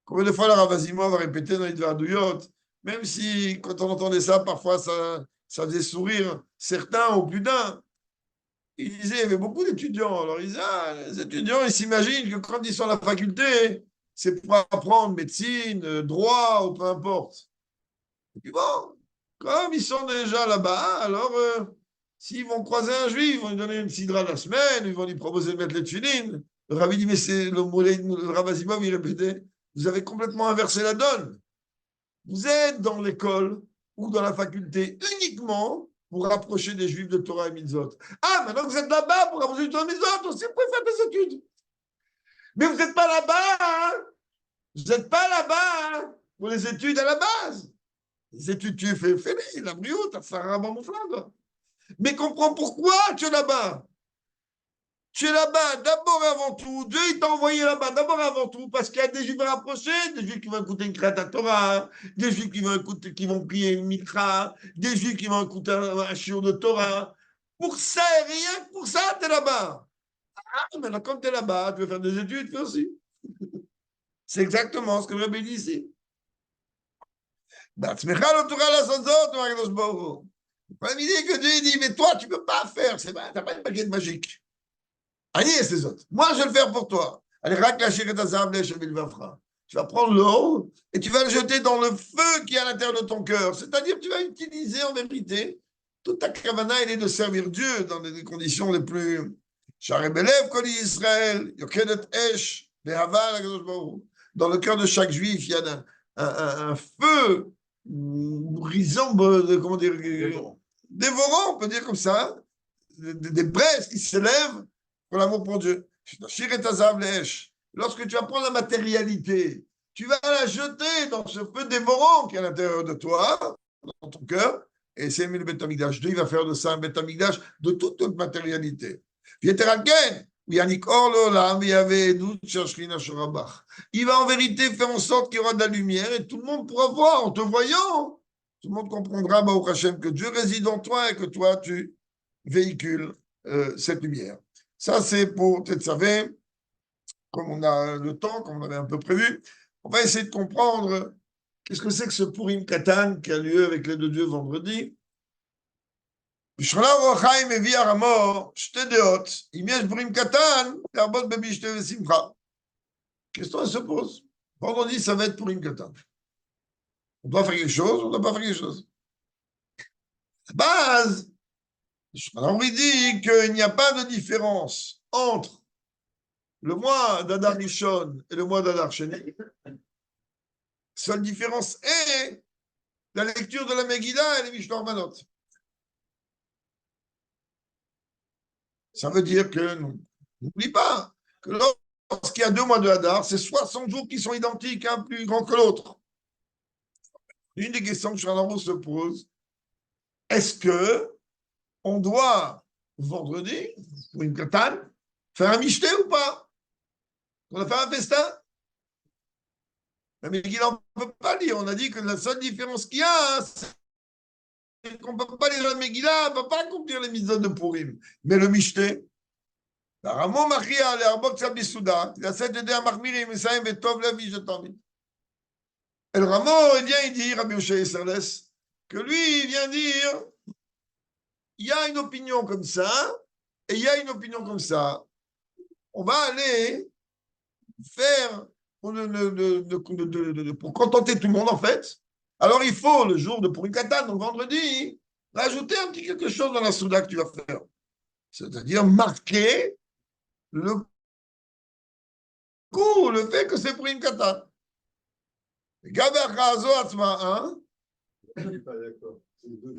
Combien de fois la Ravazimo va répéter dans les Dvadouyot, même si quand on entendait ça, parfois ça faisait sourire certains ou plus d'un. Il disait, il y avait beaucoup d'étudiants. Alors, il disait, ah, les étudiants, ils s'imaginent que quand ils sont à la faculté, c'est pour apprendre médecine, droit ou peu importe. Et puis bon, comme ils sont déjà là-bas, alors s'ils vont croiser un juif, ils vont lui donner une sidra la semaine, ils vont lui proposer de mettre les tefilines. Le rabbi dit, mais c'est le Rav Azimov, il répétait, vous avez complètement inversé la donne. Vous êtes dans l'école ou dans la faculté uniquement pour rapprocher des juifs de Torah et Mitzvot. Ah, maintenant que vous êtes là-bas pour rapprocher de Torah et Mitzvot, aussi vous pouvez faire des études. Mais vous n'êtes pas là-bas, hein. Vous n'êtes pas là-bas hein, pour les études à la base. Les études, tu fais la brioute, tu fais un bon flingue. Mais comprends pourquoi tu es là-bas. Tu es là-bas d'abord et avant tout. Dieu, il t'a envoyé là-bas d'abord et avant tout parce qu'il y a des juifs à rapprocher, des juifs qui vont écouter une créata Torah, des juifs qui vont prier une mikra, des juifs qui vont écouter un shiur de Torah. Pour ça et rien que pour ça, tu es là-bas. Ah, maintenant, comme tu es là-bas, tu veux faire des études, fais aussi. C'est exactement ce que le Rabbi dit ici. בעצמך לא תוכל לעשות זאת, אומר הקדוש ברוך הוא. Pas l'idée que Dieu dit, mais toi, tu ne peux pas faire, tu n'as pas une baguette magique. Allez, c'est autres. Moi, je vais le faire pour toi. Allez, rak la chérie d'Azam, tu vas prendre l'eau et tu vas le jeter dans le feu qui est à l'intérieur de ton cœur. C'est-à-dire que tu vas utiliser en vérité toute ta kavana, elle est de servir Dieu dans les conditions les plus. Sharebelev, Koli Israël, Yokedet Esh, Behaval, dans le cœur de chaque juif, il y a un feu brisant, comment dire, dévorant, on peut dire comme ça, des braises qui s'élèvent pour l'amour pour Dieu. Lorsque tu vas prendre la matérialité, tu vas la jeter dans ce feu dévorant qui est à l'intérieur de toi, dans ton cœur, et c'est le Beth Amikdash. Dieu va faire de ça un Beth Amikdash de toute matérialité. Il va en vérité faire en sorte qu'il y aura de la lumière et tout le monde pourra voir en te voyant. Tout le monde comprendra, Baruch Hashem, que Dieu réside en toi et que toi, tu véhicules cette lumière. Ça, c'est pour Tetzavé. Comme on a le temps, comme on avait un peu prévu, on va essayer de comprendre qu'est-ce que c'est que ce Purim Katan qui a lieu avec l'aide de Dieu vendredi. Question se pose. Vendredi, ça va être Purim Katan. On doit faire quelque chose, on ne doit pas faire quelque chose. À la base, on dit qu'il n'y a pas de différence entre le mois d'Adar Rishon et le mois d'Adar Sheni. Seule différence est la lecture de la Megillah et les Mishnah Manot. Ça veut dire que, n'oublie pas, que lorsqu'il y a 2 mois de Hadar, c'est 60 jours qui sont identiques, un plus grand que l'autre. Une des questions que Shranaro se pose, est-ce que on doit, vendredi, pour une katane, faire un michté ou pas? On a fait un festin? Mais on ne peut pas lire. On a dit que la seule différence qu'il y a, c'est qu'on ne peut pas lire la Megillah, on ne peut pas accomplir les mitzvot de Purim. Mais le michté, la Ramo Machia, le Arbok Sabisouda, il a cette idée à Marmirim, et ça, il met Tov la vie, je t'en dis. Et le Ramo, il vient, il dit, Rabbi Oshé Serles, que lui, il vient dire, il y a une opinion comme ça, et il y a une opinion comme ça. On va aller faire pour contenter tout le monde, en fait. Alors, il faut, le jour de Purim Katan, donc vendredi, rajouter un petit quelque chose dans la souda que tu vas faire. C'est-à-dire marquer le coup, le fait que c'est pour une katan. Gaber Chazo Atzma, hein? Je suis pas d'accord. C'est deux.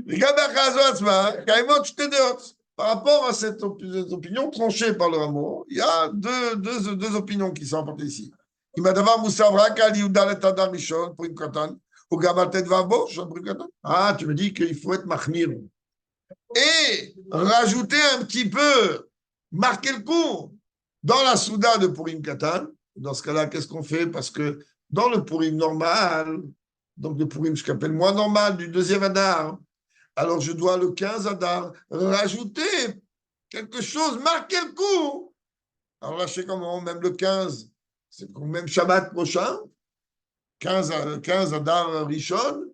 Gaber Chazo Atzma, Kaimot Shtedeot. Par rapport à cette opinion tranchée par le Rameau, il y a deux opinions qui sont apportées ici. Il m'a d'abord Moussavra, Kali Udalet Adar Rishon, pour une katan, ou Gabatet Vavo, pour une katan. Ah, tu me dis qu'il faut être mahmir. Et rajouter un petit peu, marquer le coup dans la souda de Purim Katan. Dans ce cas-là, qu'est-ce qu'on fait? Parce que dans le Purim normal, donc le Purim, ce qu'appelle moi normal, du deuxième Adar, alors je dois le 15 Adar rajouter quelque chose, marquer le coup. Alors là, je sais comment, même le 15, c'est même Shabbat prochain, 15 Adar Rishon,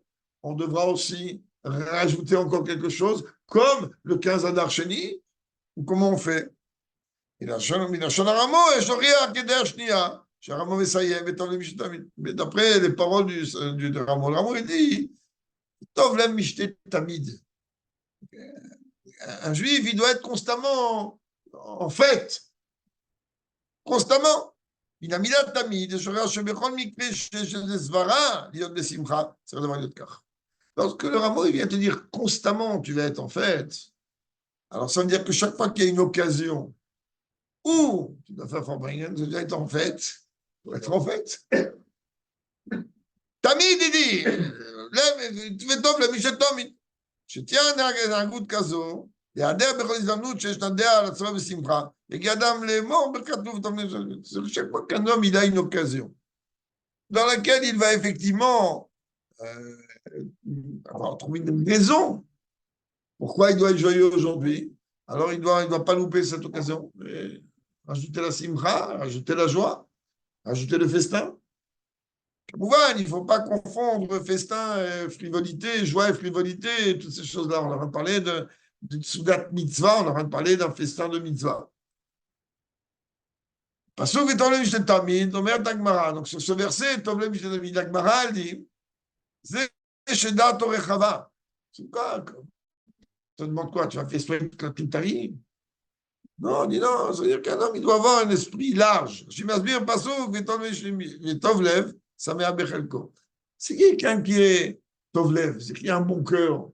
on devra aussi rajouter encore quelque chose, comme le 15 Adar Sheni, ou comment on fait? Mais d'après les paroles du Ramo, le Ramo, il dit Tov lem mishte tamid. Un juif, il doit être constamment en fête. Constamment. Il a mis la tamid. Lorsque le Ramo, il vient te dire constamment, tu vas être en fête. Alors ça veut dire que chaque fois qu'il y a une occasion où tu dois faire Farbringen, tu dois être en fête. Tu dois être en fête. Tamid, il dit, tu fais top, le Michel Tomid. שתהיה הנהגות כזו, להיעדר בכל הזדמנות שישנה דעה על עצמו בשמחה, יגיע אדם לאמור בכתוב, c'est chaque fois qu'un homme il a une occasion, dans laquelle il va effectivement trouver une raison pourquoi il doit être joyeux aujourd'hui, alors il doit pas louper cette occasion, rajouter la simcha, rajouter la joie, rajouter le festin. Il ne faut pas confondre festin, frivolité, joie et frivolité, toutes ces choses-là. On a parlé de Tsudat Mitzvah, on a parlé d'un festin de Mitzvah. Donc sur ce verset, l'Agmara dit c'est quoi? Tu te demandes quoi? Tu vas faire exprès toute ta vie? Non, on dit non, ça veut dire qu'un homme, il doit avoir un esprit large. Je m'asbire pasuk, Tovlev, Samer Bechelko. C'est quelqu'un qui est Tovlev, c'est qui a un bon cœur.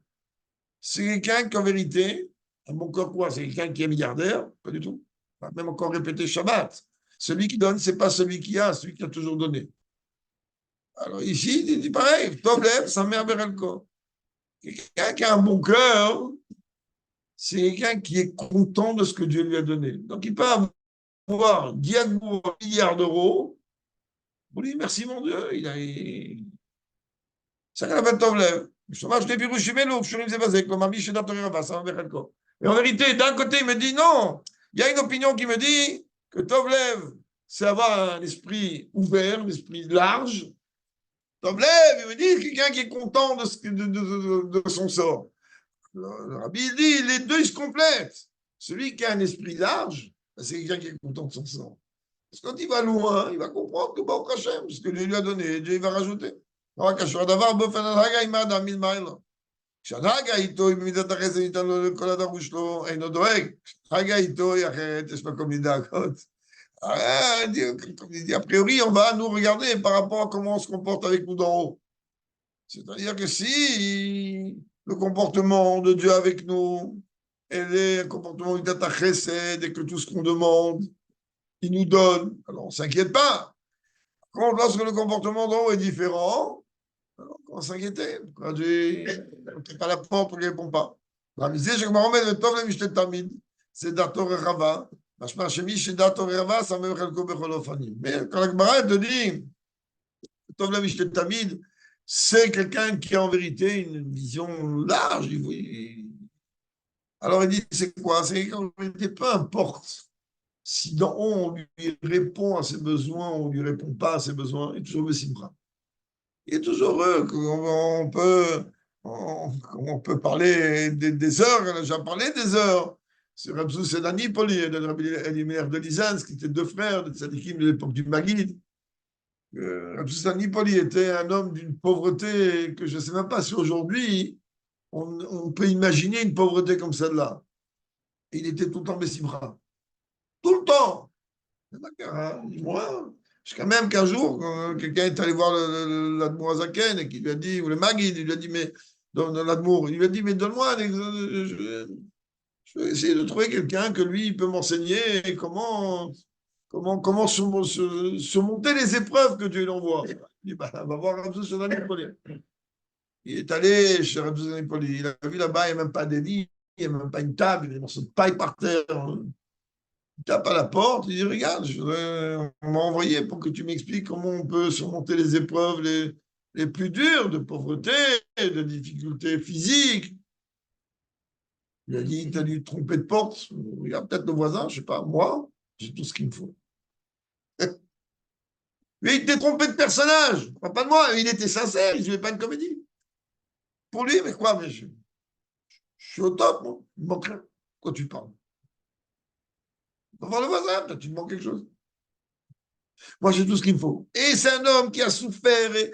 C'est quelqu'un qui, en vérité, un bon cœur quoi? C'est quelqu'un qui est milliardaire? Pas du tout. On va même encore répéter Shabbat. Celui qui donne, c'est pas celui qui a, celui qui a toujours donné. Alors ici, il dit pareil, Tovlev, Samer Bechelko. Quelqu'un qui a un bon cœur, c'est quelqu'un qui est content de ce que Dieu lui a donné. Donc il peut avoir 10 milliards d'euros. Pour lui, merci mon Dieu, ça qu'on appelle Tovlev. Et en vérité, d'un côté, il me dit non. Il y a une opinion qui me dit que Tovlev, c'est avoir un esprit ouvert, un esprit large. Tovlev, il me dit quelqu'un qui est content de son sort. Le rabbi dit, les deux, ils se complètent. Celui qui a un esprit large, c'est quelqu'un qui est content de son sort. Parce que quand il va loin, il va comprendre que Baruch Hashem, ce que Dieu lui a donné, Dieu va rajouter. כשהנהגה איתו, אם מידת החסד ניתן לו לכל הדרוש לו, אינו דואג. כשהנהגה איתו היא אחרת, יש מקום לדאגות. A priori, on va nous regarder par rapport à comment on se comporte avec nous d'en haut. C'est-à-dire que si le comportement de Dieu avec nous, est un comportement midat chesed, et que tout ce qu'on demande, il nous donne, alors on ne s'inquiète pas. Par contre, lorsque le comportement d'en haut est différent, alors on va s'inquiéter. Quand tu n'es pas la porte, on ne répond pas. C'est Dator Rava. Mais quand la Gemara te dit, Tov Lemishtet Tamid, c'est quelqu'un qui a en vérité une vision large. Alors il dit, c'est quoi? C'est qu'en vérité, peu importe si dans on lui répond à ses besoins ou on ne lui répond pas à ses besoins, il est toujours Bessimra. Il est toujours heureux. On peut parler des heures, on a déjà parlé des heures. Sur Rabzou Senanipoli et de Rabbi Elimer de Lizansk, qui étaient deux frères de Tzadikim de l'époque du Maguid. Rabzou Senanipoli était un homme d'une pauvreté que je ne sais même pas si aujourd'hui on peut imaginer une pauvreté comme celle-là. Et il était tout le temps Bessimra. Tout le temps. Moi, jusqu'à même qu'un jour, quelqu'un est allé voir l'Admour Azaken et qui lui a dit, ou le Maguid, il lui a dit, mais dans l'Admour, il lui a dit, mais donne-moi, je vais essayer de trouver quelqu'un que lui, il peut m'enseigner comment surmonter les épreuves que Dieu l'envoie. Il dit, bah, on va voir Rabbi Shonani Poli. Il est allé chez Rabbi Shonani Poli. Il a vu là-bas, il n'y a même pas de lit, il n'y a même pas une table, il y a des morceaux de paille par terre. Il tape à la porte, il dit, regarde, on m'a envoyé pour que tu m'expliques comment on peut surmonter les épreuves les plus dures de pauvreté, de difficultés physiques. Il a dit, t'as dû te tromper de porte. Regarde, peut-être le voisin, je ne sais pas, moi, j'ai tout ce qu'il me faut. Mais il t'est trompé de personnage, pas de moi, il était sincère, il ne jouait pas une comédie. Pour lui, mais quoi, mais je suis au top, moi, il me manque rien. Quoi tu parles? On va voir le voisin, peut-être tu me manques quelque chose. Moi, j'ai tout ce qu'il me faut. Et c'est un homme qui a souffert et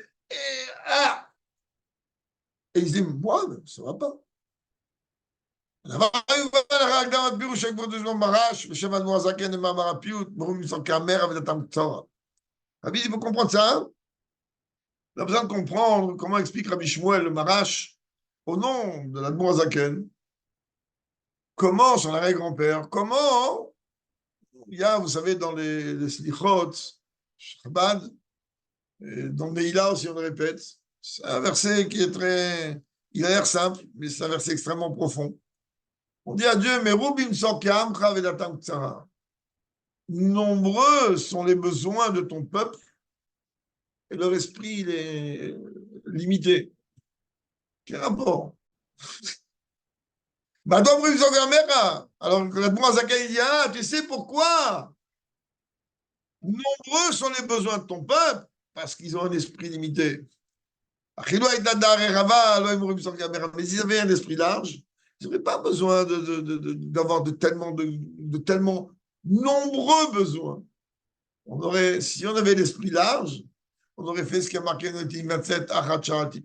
il se dit, moi, ça ne va pas. Rabbi, il faut comprendre ça. On a besoin de comprendre comment explique Rabbi Shmuel le Marash au nom de l'Admour Zaken. Comment, son arrière-grand-père, comment il y a, vous savez, dans les Slichot, Chabad, dans Neila aussi, on le répète. C'est un verset qui est très. Il a l'air simple, mais c'est un verset extrêmement profond. On dit à Dieu, mais Rubim Sokam, Kravedatam Tsara. Nombreux sont les besoins de ton peuple et leur esprit, il est limité. Quel rapport? Alors, la Zakai dit, ah, tu sais pourquoi? Nombreux sont les besoins de ton peuple parce qu'ils ont un esprit limité. Mais s'ils avaient un esprit large, ils n'auraient pas besoin d'avoir de tellement nombreux besoins. Si on avait l'esprit large, on aurait fait ce qui a marqué dans le 27 Achatcharati.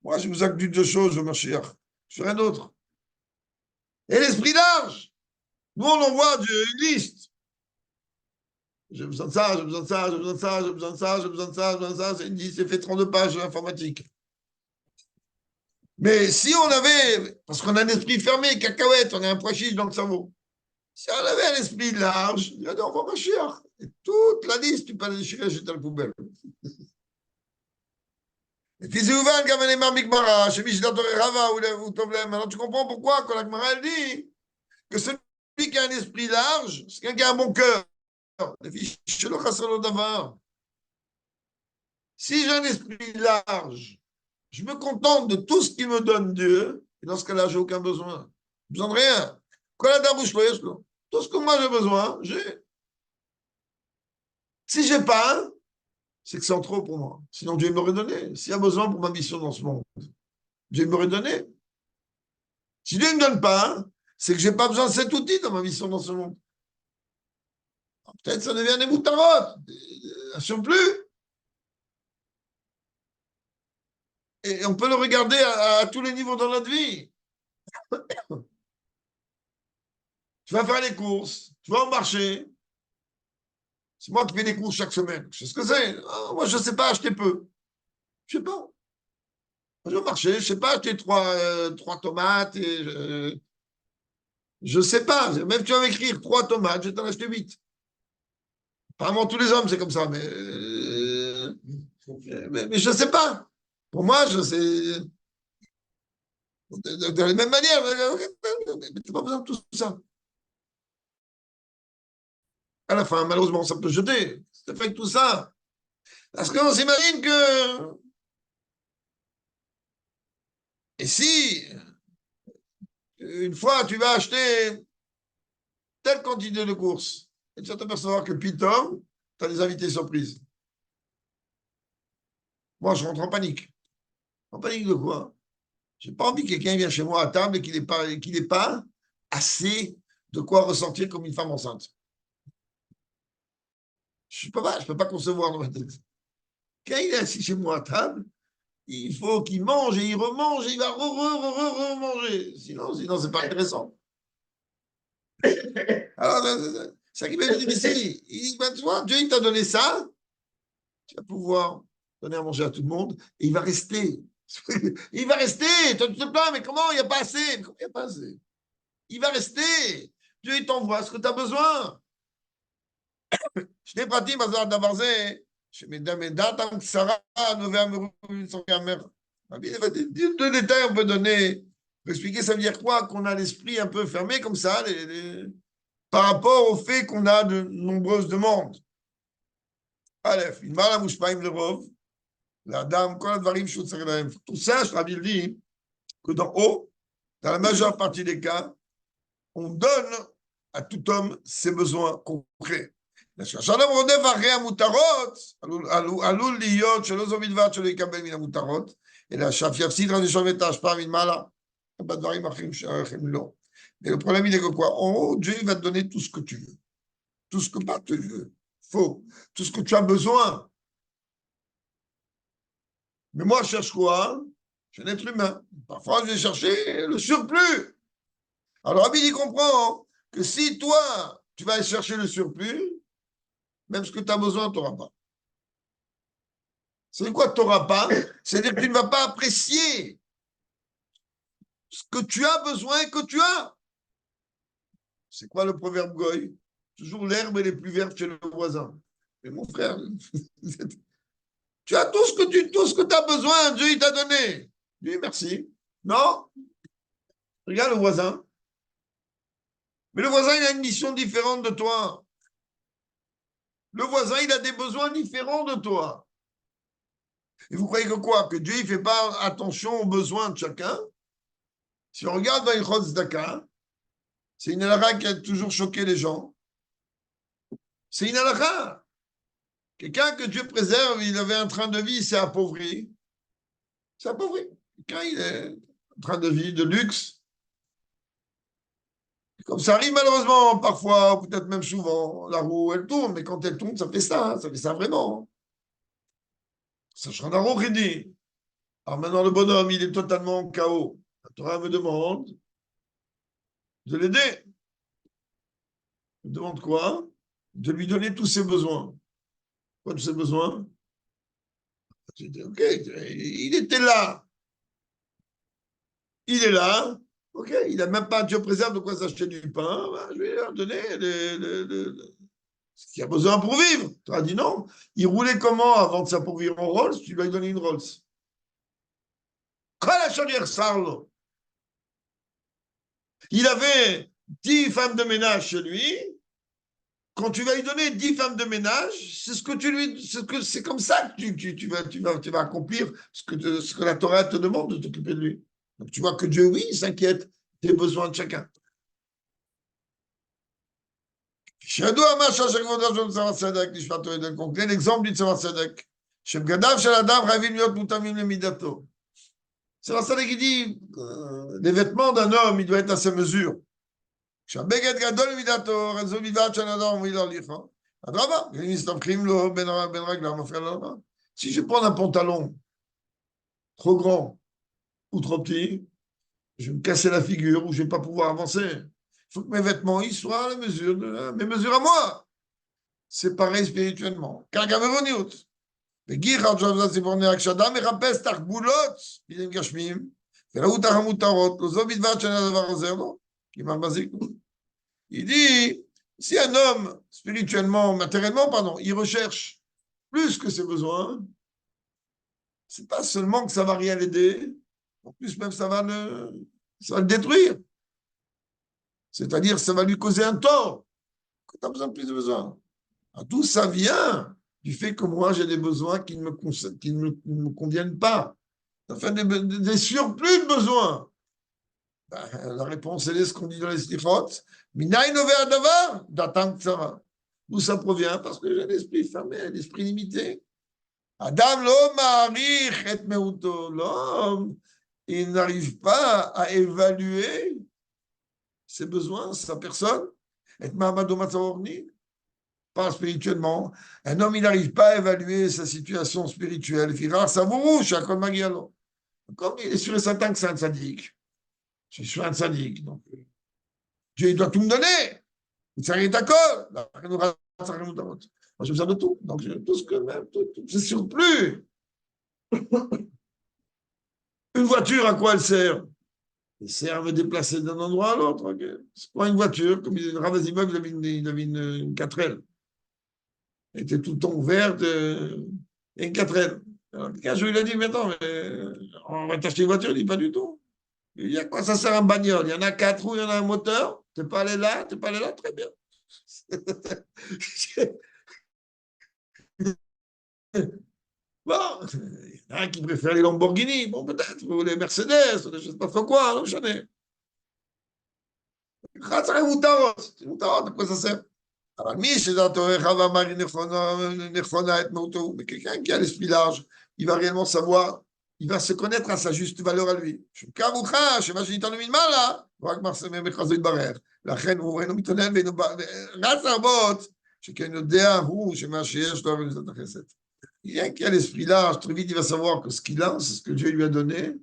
Moi, je vous accuse deux choses, je Mashiach. Je fais rien d'autre. Et l'esprit large. Nous, on envoie une liste. J'ai besoin de ça, j'ai besoin de ça, j'ai besoin de ça, j'ai besoin de ça, j'ai besoin de ça, j'ai besoin de ça. C'est une liste, c'est fait 32 pages informatique. Mais si on avait, parce qu'on a un esprit fermé, cacahuète, on a un pois chiche dans le cerveau. Si on avait un esprit large, il y a des enfants Mashiach. Et toute la liste, tu peux la déchirer, jeter dans la poubelle. Maintenant, tu comprends pourquoi, quand la Gemara dit que celui qui a un esprit large, c'est quelqu'un qui a un bon cœur. Si j'ai un esprit large, je me contente de tout ce qu'il me donne Dieu, et dans ce cas-là, je n'ai aucun besoin. Je n'ai besoin de rien. Tout ce que moi j'ai besoin, j'ai. Si je n'ai pas, c'est que c'est en trop pour moi. Sinon, Dieu m'aurait donné. S'il y a besoin pour ma mission dans ce monde, Dieu m'aurait donné. Si Dieu ne me donne pas, c'est que je n'ai pas besoin de cet outil dans ma mission dans ce monde. Peut-être ça devient des moutarotes. Attention plus. Et on peut le regarder à tous les niveaux dans notre vie. Tu vas faire les courses, tu vas au marché. C'est moi qui fais des courses chaque semaine. Je sais ce que c'est. Ah, moi, je ne sais pas acheter peu. Je ne sais pas. Je vais au marché, je ne sais pas acheter trois tomates. Je ne sais pas. Même tu vas m'écrire 3 tomates, je vais t'en acheter 8. Apparemment, tous les hommes, c'est comme ça. Mais je ne sais pas. Pour moi, je sais. De la même manière, mais tu n'as pas besoin de tout ça. À la fin, malheureusement, ça peut jeter. Ça fait tout ça. Parce qu'on s'imagine que. Et si, une fois, tu vas acheter telle quantité de courses, et tu vas t'apercevoir que Python, tu as des invités surprises. Moi, je rentre en panique. En panique de quoi? Je n'ai pas envie que quelqu'un vienne chez moi à table et qu'il n'ait pas assez de quoi ressentir comme une femme enceinte. Je ne peux pas concevoir dans ma tête. Quand il est assis chez moi à table, il faut qu'il mange et il remange et il va remanger. Sinon, c'est pas intéressant. Alors, c'est ça qui m'a dit ici. Il dit, ben, tu vois, Dieu, il t'a donné ça, tu vas pouvoir donner à manger à tout le monde, et il va rester. Il va rester. Toi, tu te plains, mais comment il n'y a pas assez? Comment il n'y a pas assez? Il va rester. Dieu, il t'envoie ce que tu as besoin. שני פרטים בדבר זה, שמדעת קצרה נובע מצורכי המר. Deux détails on peut donner pour expliquer ça veut dire quoi? Qu'on a l'esprit un peu fermé comme ça par rapport au fait qu'on a de nombreuses demandes. Aleph, il m'a la mouchpaim le rov, la dame, quand la dvarim chutzarim. Tout ça, je Rabbi dit que d'en haut, dans la majeure partie des cas, on donne à tout homme ses besoins concrets. כשאדם רודף אחרי המותרות, עלול להיות שלא זו בלבד שלא יקבל מן המותרות, אלא שאף יפסיד ראשון את ההשפעה מלמעלה, בדברים אחרים לא. Et le problème, il est que quoi? En haut, Dieu va te donner tout ce que tu veux. Tout ce que pas tu veux. Faux. Tout ce que tu as besoin. Mais moi, je cherche quoi? Je suis un être humain. Parfois, je vais chercher le surplus. Alors, Rabbi, il comprend que si toi, tu vas aller chercher le surplus, même ce que tu as besoin, tu n'auras pas. C'est quoi tu n'auras pas? C'est-à-dire que tu ne vas pas apprécier ce que tu as besoin et que tu as. C'est quoi le proverbe Goy? Toujours l'herbe elle est plus verte chez le voisin. Mais mon frère, tu as tout ce que tu as besoin, Dieu il t'a donné. Dis merci. Non? Regarde le voisin. Mais le voisin, il a une mission différente de toi. Le voisin, il a des besoins différents de toi. Et vous croyez que quoi? Que Dieu, il ne fait pas attention aux besoins de chacun? Si on regarde dans Ilchot Tzedaka, c'est une halakha qui a toujours choqué les gens. C'est une halakha. Quelqu'un que Dieu préserve, il avait un train de vie, il s'est appauvri. C'est appauvri. Quelqu'un, il est un train de vie de luxe. Comme ça arrive malheureusement, parfois, peut-être même souvent, la roue, elle tourne, mais quand elle tourne, ça fait ça vraiment. Ça sera un roue dit. Alors maintenant, le bonhomme, il est totalement en chaos. La Torah me demande de l'aider. Me demande quoi? De lui donner tous ses besoins. Quoi tous ses besoins? J'ai dit, ok, il était là. Il est là. Ok, il n'a même pas, Dieu préserve de quoi s'acheter du pain. Ben, je vais leur donner ce qu'il a besoin pour vivre. Tu as dit non. Il roulait comment avant de s'appauvrir en Rolls? Tu lui as donné une Rolls. Il avait 10 femmes de ménage chez lui. Quand tu vas lui donner 10 femmes de ménage, c'est ce que tu lui, c'est comme ça que tu vas accomplir ce que la Torah te demande de t'occuper de lui. Donc tu vois que Dieu, oui, il s'inquiète des besoins de chacun. L'exemple du Tzemar Tzedek. C'est la Tzedek qui dit les vêtements d'un homme, il doit être à sa mesure. Si je prends un pantalon trop grand ou trop petit, je vais me casser la figure ou je ne vais pas pouvoir avancer. Il faut que mes vêtements ils soient à la mesure de mes mesures à moi. C'est pareil spirituellement. Il dit, si un homme, spirituellement, matériellement, pardon, il recherche plus que ses besoins, c'est pas seulement que ça va rien l'aider, en plus même ça va le détruire. C'est-à-dire ça va lui causer un tort. Tu as besoin de plus de besoins. Tout ça vient du fait que moi j'ai des besoins qui ne me conviennent pas. Enfin, des surplus de besoins. Ben, la réponse, elle est ce qu'on dit dans les slichot. Minaï nové adavar, datam tsara. D'où ça provient? Parce que j'ai l'esprit fermé, l'esprit limité. Adam lo ma'arich et meuto. L'homme, il n'arrive pas à évaluer ses besoins, sa personne. Et ma'amado matzavorni. Pas spirituellement. Un homme, il n'arrive pas à évaluer sa situation spirituelle. Firar savourou, chakol magialo. Comme il est sûr et certain que c'est un tzaddik. Je suis un tzaddik. Donc, Dieu, il doit tout me donner. C'est rien d'accord. Moi, j'ai besoin de tout. Donc, tout ce que même, tout, c'est surplus. Une voiture, à quoi elle sert? Elle sert à me déplacer d'un endroit à l'autre. Okay. C'est pas une voiture. Comme il Rav Azimov, il avait une 4L. Elle était tout le temps ouverte. Et une 4L. Alors, quand je lui ai dit, mais attends, on va t'acheter une voiture, il dit pas du tout. Il dit, à quoi ça sert un bagnole? Il y en a 4 roues, il y en a un moteur. Tu n'es pas allé là, tu n'es pas allé là, très bien. Bon, il y en a qui préfèrent les Lamborghini, bon, peut-être, ou les Mercedes, ou je ne sais pas quoi, non, je sais. חצי מותרות, à quoi ça sert? אבל מי שדעתו רחב אמר היא נכונה את מהותו, mais quelqu'un qui a l'esprit large, il va réellement savoir, il va se connaître à sa juste valeur à lui. כמוך, שמה שניתן מלמעלה, רק מחזו יתברר. לכן הוא אינו מתעונן ואינו רץ להרבות, שכן יודע הוא שמה שיש לו במידת החסד. Quelqu'un qui a l'esprit large, très vite il va savoir que ce qu'il a, c'est ce que Dieu lui a donné.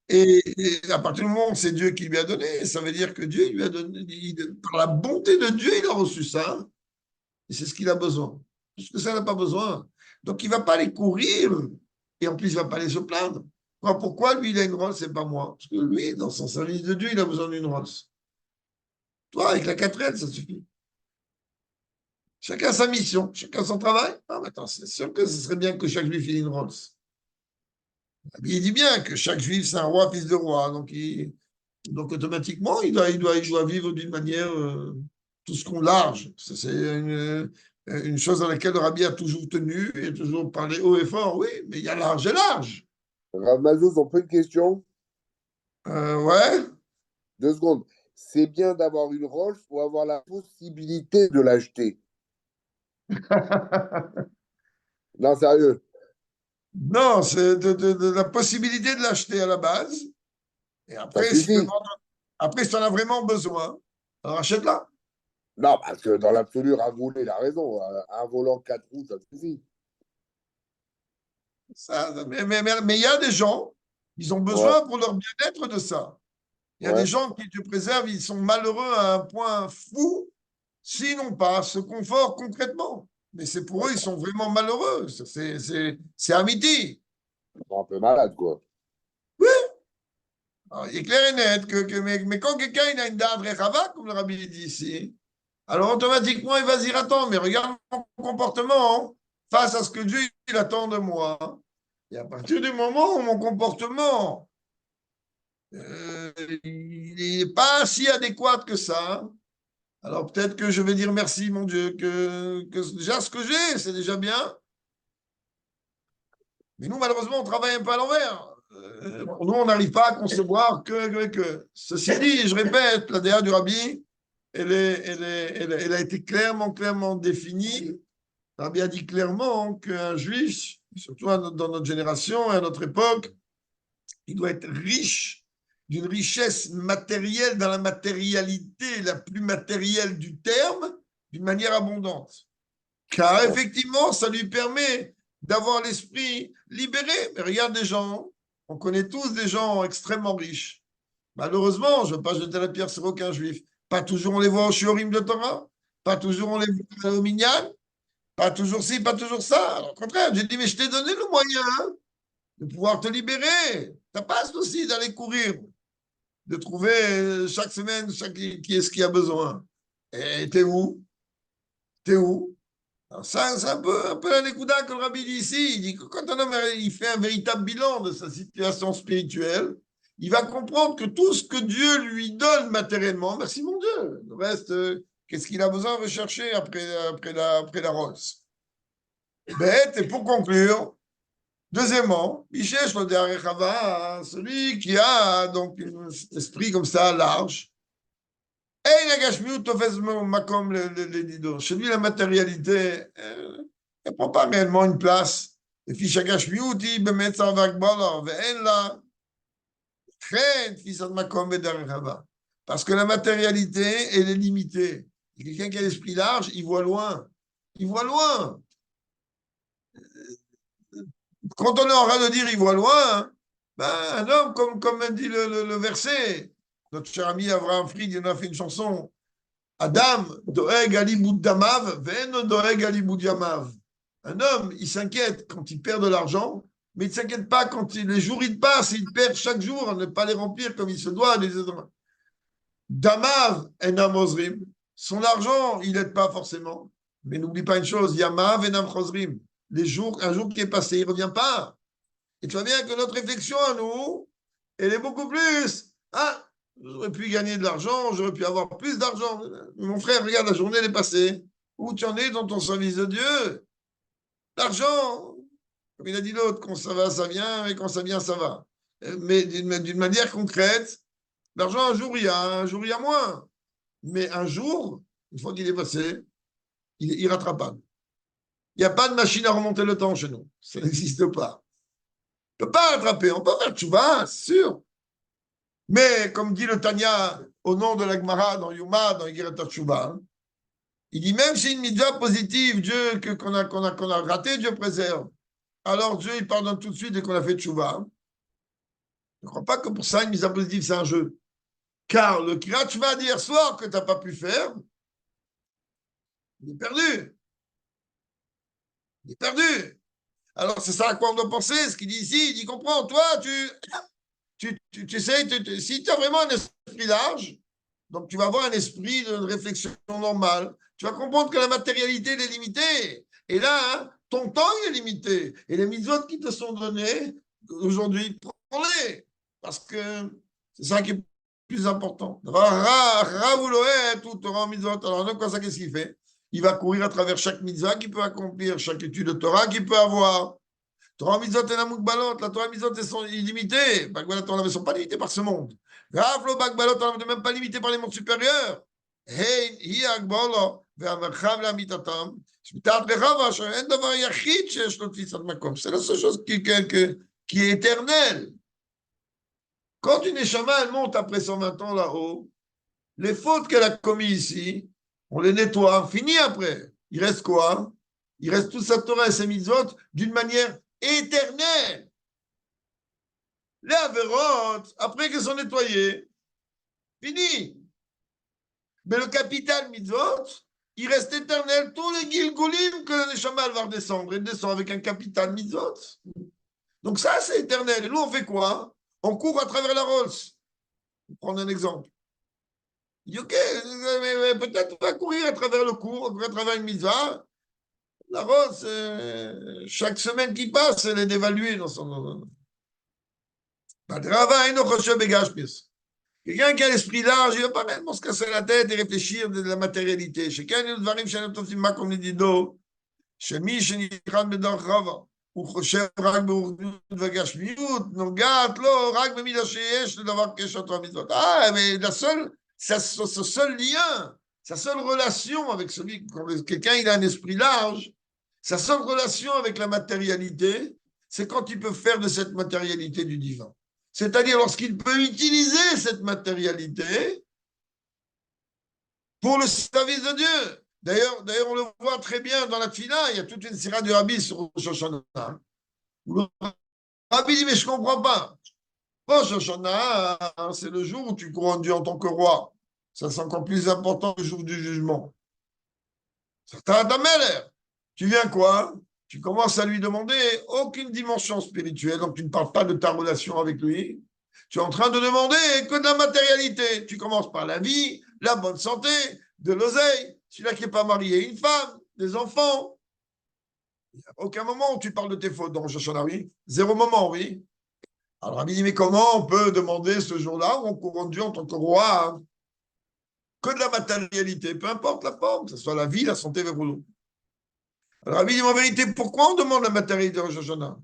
Et à partir du moment où c'est Dieu qui lui a donné, ça veut dire que Dieu lui a donné, par la bonté de Dieu, il a reçu ça. Et c'est ce qu'il a besoin. Parce que ça n'a pas besoin. Donc il ne va pas aller courir. Et en plus, il ne va pas aller se plaindre. Pourquoi lui, il a une Rolls, c'est pas moi? Parce que lui, dans son service de Dieu, il a besoin d'une Rolls. Toi, avec la 4L, ça suffit. Chacun sa mission, chacun son travail. Ah, mais attends, c'est sûr que ce serait bien que chaque juif ait une Rolls. Il dit bien que chaque juif, c'est un roi, fils de roi. Donc automatiquement, il doit vivre d'une manière tout ce qu'on large. C'est une chose dans laquelle le rabbi a toujours tenu et toujours parlé haut et fort. Oui, mais il y a large et large. Rav Mazouz, on peut une question? Ouais. 2 secondes. C'est bien d'avoir une Rolls ou avoir la possibilité de l'acheter? Non, sérieux. Non, c'est de la possibilité de l'acheter à la base. Et Ça après, suffit. si tu en as vraiment besoin, alors achète-la. Non, parce que dans l'absolu, Ravoulé, il a raison. Un volant 4 roues, ça suffit. Mais il y a des gens, ils ont Ouais, besoin pour leur bien-être de ça. Il y a des ouais. gens qui te préservent, ils sont malheureux à un point fou s'ils n'ont pas ce confort concrètement. Mais c'est pour eux, ils sont vraiment malheureux. C'est amitié. Ils sont un peu malades, quoi. Alors, il est clair et net mais quand quelqu'un il a une date rechava, comme le rabbi dit ici, alors automatiquement il va se dire attends, mais regarde mon comportement face à ce que Dieu il attend de moi. Et à partir du moment où mon comportement il n'est pas si adéquat que ça, alors peut-être que je vais dire merci, mon Dieu, que déjà ce que j'ai, c'est déjà bien. Mais nous, malheureusement, on travaille un peu à l'envers. Pour nous, on n'arrive pas à concevoir que. Ceci dit, je répète, la DA du Rabbi, elle a été clairement définie. Le Rabbi a dit clairement qu'un juif, surtout dans notre génération et à notre époque, il doit être riche d'une richesse matérielle dans la matérialité la plus matérielle du terme, d'une manière abondante. Car effectivement, ça lui permet d'avoir l'esprit libéré. Mais regarde des gens, on connaît tous des gens extrêmement riches. Malheureusement, je ne veux pas jeter la pierre sur aucun juif. Pas toujours on les voit au shiurim de Torah, pas toujours on les voit au minyan, pas toujours ci, pas toujours ça. Alors, au contraire, j'ai dit, mais je t'ai donné le moyen de pouvoir te libérer. Tu n'as pas ce souci d'aller courir, de trouver chaque semaine qui est-ce qui a besoin. Et t'es où? T'es où? Alors ça, c'est un peu la Nekuda que le Rabbi dit ici. Il dit que quand un homme il fait un véritable bilan de sa situation spirituelle, il va comprendre que tout ce que Dieu lui donne matériellement, merci mon Dieu, le reste, qu'est-ce qu'il a besoin de rechercher après la Rolls? Bête, et pour conclure, deuxièmement, Michèche le Derechava, celui qui a donc un esprit comme ça large, chez lui, la matérialité ne prend pas réellement une place. Et puis, parce que la matérialité, elle est limitée. Et quelqu'un qui a l'esprit large, il voit loin. Il voit loin. Quand on est en train de dire il voit loin, ben, un homme, comme dit le verset, notre cher ami Abraham Fried, il en a fait une chanson. Adam doeg alibud damav, ven doeg alibud yamav. Un homme, il s'inquiète quand il perd de l'argent, mais il ne s'inquiète pas quand les jours ils passent, il perd chaque jour à ne pas les remplir comme il se doit. Damav enam ozrim. Son argent, il n'aide pas forcément. Mais n'oublie pas une chose, yamav enam chozrim. Un jour qui est passé, il ne revient pas. Et tu vois bien que notre réflexion à nous, elle est beaucoup plus. Ah, j'aurais pu gagner de l'argent, j'aurais pu avoir plus d'argent. Mon frère, regarde, la journée elle est passée. Où tu en es dans ton service de Dieu? L'argent, comme il a dit l'autre, quand ça va, ça vient, et quand ça vient, ça va. Mais d'une manière concrète, l'argent, un jour, il y a, un jour, il y a moins. Mais un jour, une fois qu'il est passé, il est irrattrapable. Il n'y a pas de machine à remonter le temps chez nous. Ça n'existe pas. On ne peut pas rattraper. On peut faire tchouva, c'est sûr. Mais, comme dit le Tanya, au nom de la Gemara, dans Yuma, dans Yigirat Tchouva, il dit même si une mitzvah positive, Dieu, qu'on a raté, Dieu préserve. Alors Dieu, il pardonne tout de suite dès qu'on a fait tchouva. Je ne crois pas que pour ça, une mitzvah positive, c'est un jeu. Car le Kirat Tchouva d'hier soir que tu n'as pas pu faire, il est perdu. Il est perdu. Alors, c'est ça à quoi on doit penser. Ce qu'il dit ici, il dit, comprends, toi, tu sais, si tu as vraiment un esprit large, donc tu vas avoir un esprit de réflexion normale, tu vas comprendre que la matérialité elle est limitée. Et là, hein, ton temps il est limité. Et les mitzvot qui te sont donnés, aujourd'hui, prends-les. Parce que c'est ça qui est plus important. Alors, donc, ça, qu'est-ce qu'il fait? Il va courir à travers chaque mitzvah qu'il peut accomplir, chaque étude de Torah qu'il peut avoir. Torah mitzvot et la mukbalot, la Torah mitzvot, elles sont illimitées. Bagbalot, elles ne sont pas limitées par ce monde. Raflo bagbalot, elles ne sont même pas limitées par les mondes supérieurs. Hey, hi agbolo, ve'amerchav la'amitatam. Shmitat rechava, she'en davar yachid she'esh lo tfisat makom. C'est la seule chose qui est éternelle. Quand une neshama, elle monte après 120 ans là-haut, les fautes qu'elle a commises ici, on les nettoie, fini après. Il reste quoi? Il reste toute sa Torah et ses mitzvot d'une manière éternelle. Les avérotes, après qu'elles sont nettoyées, fini. Mais le capital mitzvot, il reste éternel. Tous les gilgulim que le neshama va redescendre, il descend avec un capital mitzvot. Donc ça, c'est éternel. Et nous, on fait quoi? On court à travers la Rolls. Je vais prendre un exemple. Il dit, ok, mais peut-être on va courir à travers le cours, à travers une mitzvah. La Rolls, chaque semaine qui passe, elle est dévaluée dans son... Quelqu'un qui a l'esprit large, il ne va pas réellement se casser la tête et réfléchir de la matérialité. Chacun de dvarim שאינם תופסים מקום לדידו, שמי שנבחן בדרך רבה, הוא חושב רק באורדות וגשמיות, נוגעת לו רק במידה שיש לדבר קשר תורה מצוות. Mais ce seul lien, sa seule relation avec celui, quand quelqu'un il a un esprit large, sa seule relation avec la matérialité, c'est quand il peut faire de cette matérialité du divin. C'est-à-dire lorsqu'il peut utiliser cette matérialité pour le service de Dieu. D'ailleurs, on le voit très bien dans la Tfila, il y a toute une sira du Rabbi sur Rosh Hashanah. Le Rabbi dit, mais je ne comprends pas. Rosh Hashanah, c'est le jour où tu couronnes Dieu en tant que roi. Ça, c'est encore plus important que le jour du jugement. Certains Dameler, tu viens quoi? Tu commences à lui demander aucune dimension spirituelle, donc tu ne parles pas de ta relation avec lui. Tu es en train de demander que de la matérialité. Tu commences par la vie, la bonne santé, de l'oseille, celui-là qui n'est pas marié, une femme, des enfants. Il n'y a aucun moment où tu parles de tes fautes dans Rosh Hashanah, oui. Zéro moment, oui. Alors, Rabbi dit, mais comment on peut demander ce jour-là où on couronne Dieu en tant que roi hein, que de la matérialité, peu importe la forme, que ce soit la vie, la santé, le boulot. Alors, Rabbi dit, en vérité, pourquoi on demande la matérialité de Rosh Hashanah?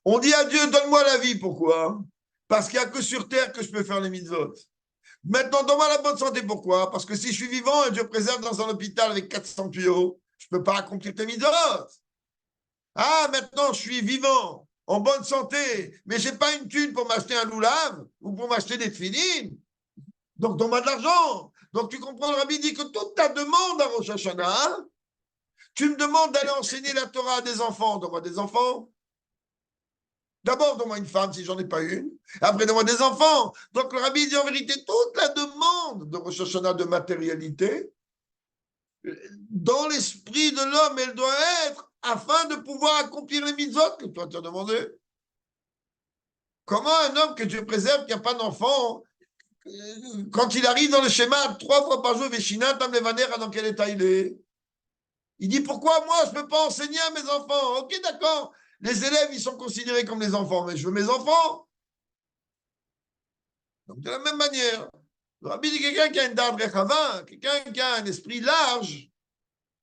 On dit à Dieu, donne-moi la vie, pourquoi? Parce qu'il n'y a que sur terre que je peux faire les mitzvot. Maintenant, donne-moi la bonne santé, pourquoi? Parce que si je suis vivant et Dieu préserve dans un hôpital avec 400 tuyaux, je ne peux pas accomplir tes mitzvot. Ah, maintenant, je suis vivant, en bonne santé, mais je n'ai pas une thune pour m'acheter un loulav ou pour m'acheter des tefilines. Donc, donne-moi de l'argent. Donc, tu comprends, le Rabbi dit que toute ta demande à Rosh Hashanah, tu me demandes d'aller enseigner la Torah à des enfants. Donne-moi des enfants. D'abord, donne-moi une femme si j'en ai pas une. Après, donne-moi des enfants. Donc, le Rabbi dit en vérité, toute la demande de Rosh Hashanah de matérialité, dans l'esprit de l'homme, elle doit être afin de pouvoir accomplir les mitzvot que toi tu as demandé. Comment un homme que Dieu préserve, qui n'a pas d'enfant, quand il arrive dans le schéma 3 fois par jour, Veshina, Tam Levaner, dans quel état il est? Il dit pourquoi moi je ne peux pas enseigner à mes enfants? Ok, d'accord. Les élèves, ils sont considérés comme les enfants, mais je veux mes enfants. Donc de la même manière, le rabbi dit quelqu'un qui a une dard rechava, quelqu'un qui a un esprit large,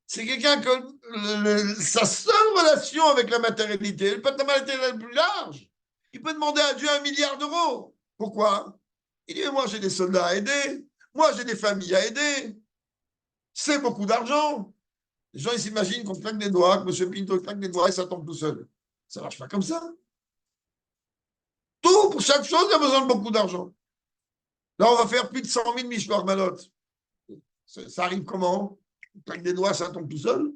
c'est quelqu'un que sa seule relation avec la matérialité, peut être la matérialité la plus large. Il peut demander à Dieu 1 milliard d'euros. Pourquoi? Il dit, moi j'ai des soldats à aider, moi j'ai des familles à aider. C'est beaucoup d'argent. Les gens, ils s'imaginent qu'on claque des doigts, que M. Pinto claque des doigts et ça tombe tout seul. Ça ne marche pas comme ça. Tout, pour chaque chose, il y a besoin de beaucoup d'argent. Là, on va faire plus de 100 000 Mishloach Manot. Ça arrive comment? On claque des doigts, ça tombe tout seul.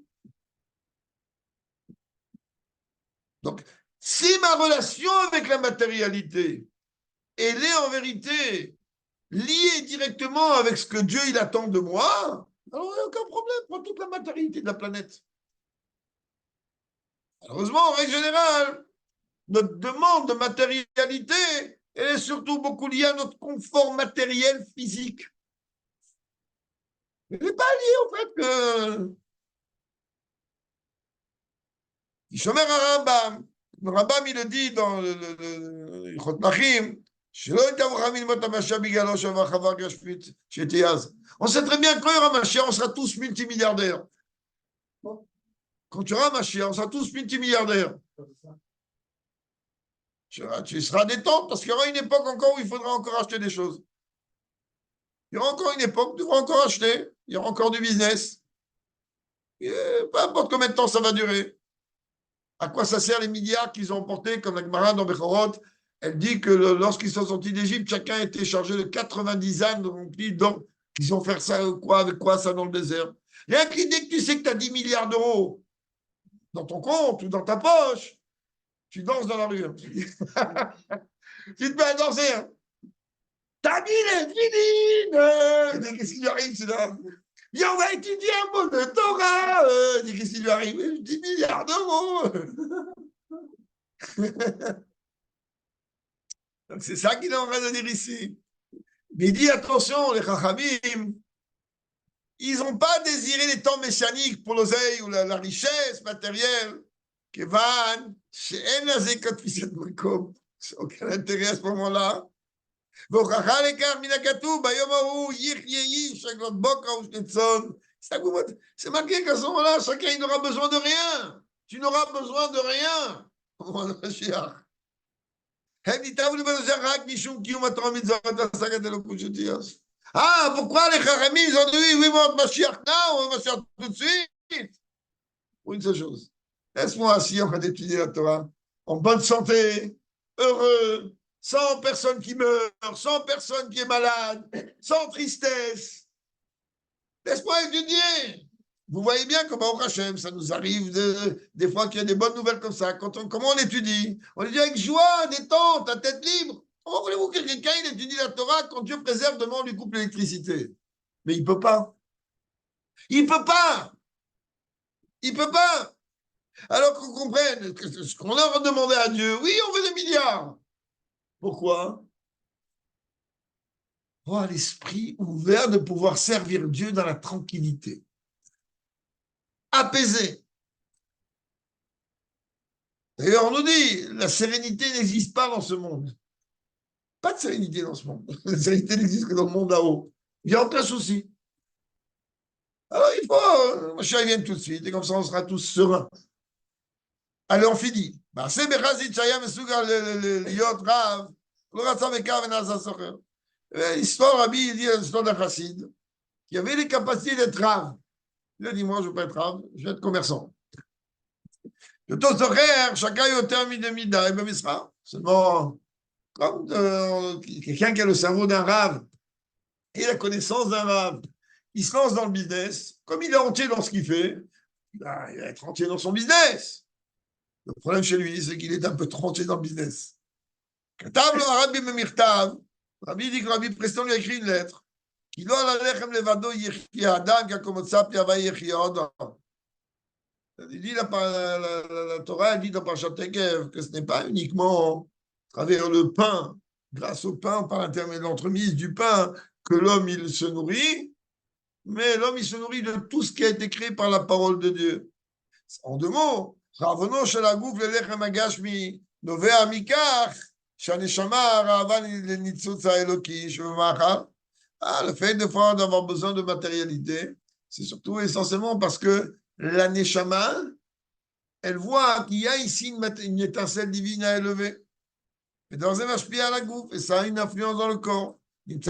Donc, si ma relation avec la matérialité, elle est en vérité liée directement avec ce que Dieu il attend de moi, alors il n'y a aucun problème pour toute la matérialité de la planète. Malheureusement, en règle générale, notre demande de matérialité, elle est surtout beaucoup liée à notre confort matériel physique. Elle n'est pas liée au fait que il shomer à Rambam. Le Rambam, il le dit dans le Ilchot Machim, on sait très bien que quand il y aura Mashiach, on sera tous multimilliardaires. Quand tu auras Mashiach, on sera tous multimilliardaires. Tu seras détente parce qu'il y aura une époque encore où il faudra encore acheter des choses. Il y aura encore une époque où tu devras encore acheter. Il y aura encore du business. Et peu importe combien de temps ça va durer. À quoi ça sert les milliards qu'ils ont emportés, comme la Gemara dans Bechorot? Elle dit que lorsqu'ils sont sortis d'Égypte, chacun était chargé de 90 ânes remplis d'or. Ils ont fait ça quoi, avec quoi ça dans le désert? Rien que l'idée que tu sais que tu as 10 milliards d'euros dans ton compte ou dans ta poche, tu danses dans la rue. Tu te mets à danser. Hein. T'as mis les filines. Qu'est-ce qui lui arrive, c'est là? Viens, on va étudier un mot de Torah. Qu'est-ce qui lui arrive? 10 milliards d'euros. Donc c'est ça qu'il est en train de dire ici. Mais il dit attention, les Chachamim, ils n'ont pas désiré les temps messianiques pour l'oseille ou la richesse matérielle. Kevan, she'en lazé kot fisat brikom. C'est aucun intérêt à ce moment-là. והוכחה לכך מן הכתוב, ביום ההוא יחיה איש עגלות בוקר ושני צאן. C'est marqué qu'à ce moment-là, chacun il n'aura besoin de rien. Tu n'auras besoin de rien. Ah, pourquoi les Chachamim, ils ont dit oui, oui, on va Mashiach now, on va Mashiach tout de suite. Pour une seule chose. Laisse-moi assis en train d'étudier la Torah, en bonne santé, heureux, sans personne qui meurt, sans personne qui est malade, sans tristesse. Laisse-moi étudier. Vous voyez bien comment au Hachem, ça nous arrive des fois qu'il y a des bonnes nouvelles comme ça. Comment on étudie? On étudie avec joie, détente, à tête libre. Comment voulez-vous que quelqu'un il étudie la Torah quand Dieu préserve demain on lui coupe l'électricité? Mais il ne peut pas. Il ne peut pas. Il ne peut pas. Alors qu'on comprenne ce qu'on a demandé à Dieu. Oui, on veut des milliards. Pourquoi? Pour avoir l'esprit ouvert de pouvoir servir Dieu dans la tranquillité. Apaisé. D'ailleurs, on nous dit, la sérénité n'existe pas dans ce monde. Pas de sérénité dans ce monde. La sérénité n'existe que dans le monde là-haut. Il y a aucun souci. Alors, il faut, Moshe vient tout de suite, et comme ça, on sera tous sereins. Allez, on finit. L'histoire, Rabbi, il dit l'histoire d'un chassid qui avait les capacités d'être rave. Il a dit, moi, je ne veux pas être rave, je vais être commerçant. Le taux horaire, chacun est au terme de Mida, et même il sera. Seulement, comme quelqu'un qui a le cerveau d'un rave et la connaissance d'un rave, il se lance dans le business, comme il est entier dans ce qu'il fait, il va être entier dans son business. Le problème chez lui, c'est qu'il est un peu trop entier dans le business. Rabbi dit que Rabbi Preston lui a écrit une lettre. כי לא על הלחם לבדו יחיה אדם, כי הקומוצה פיava יחיה אדם. Il dit la Torah dit dans Parashat Tekev que ce n'est pas uniquement à travers le pain, grâce au pain, par l'intermédiaire de l'entremise du pain, que l'homme il se nourrit, mais l'homme il se nourrit de tout ce qui a été créé par la parole de Dieu. En deux mots, Ravono shel haguf lelechem hagashmi novea mikach shaneshama ra'ava lenitzutz ha'eloki shebemachal. Le fait de fois d'avoir besoin de matérialité, c'est surtout essentiellement parce que la neshama, elle voit qu'il y a ici une étincelle divine à élever. Et dans un mashpi à la gouffe, et ça a une influence dans le corps. Donc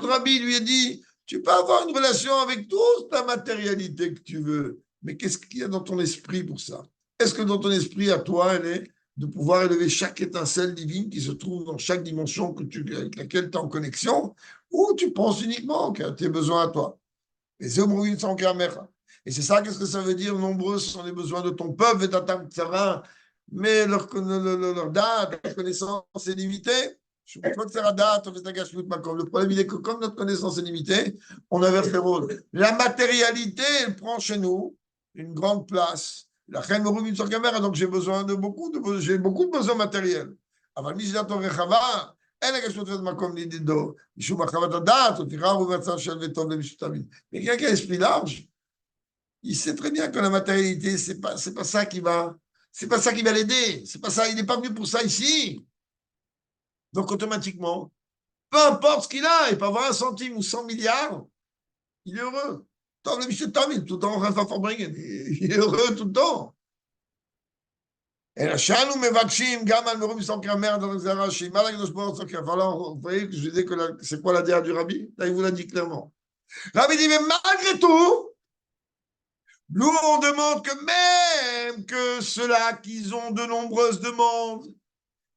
le Rabbi lui a dit, tu peux avoir une relation avec toute la matérialité que tu veux, mais qu'est-ce qu'il y a dans ton esprit pour ça? Est-ce que dans ton esprit, à toi, elle est de pouvoir élever chaque étincelle divine qui se trouve dans chaque dimension avec laquelle tu es en connexion, ou tu penses uniquement que tu as besoin à toi? Et c'est et c'est ça, qu'est-ce que ça veut dire? Nombreux sont les besoins de ton peuple, mais leur date, leur connaissance est limitée. Le problème, il est que comme notre connaissance est limitée, on inverse les rôles. La matérialité, elle prend chez nous une grande place. La reine Merubim sur caméra, donc j'ai beaucoup de besoins matériels. Avant, mais quelqu'un qui a l'esprit large, il sait très bien que la matérialité, c'est pas ça qui va l'aider. C'est pas ça, il n'est pas venu pour ça ici. Donc automatiquement, peu importe ce qu'il a, il peut avoir 1 centime ou 100 milliards, il est heureux. Tout le temps, il est heureux tout le temps. Et la chanou mevakshim gamal merum sans grammaire dans le zarashi malak de sport sans qu'il vous voyez que je disais que c'est quoi la diade du Rabbi? Là il vous l'a dit clairement. Rabbi dit mais malgré tout, nous on demande que même que ceux-là qui ont de nombreuses demandes,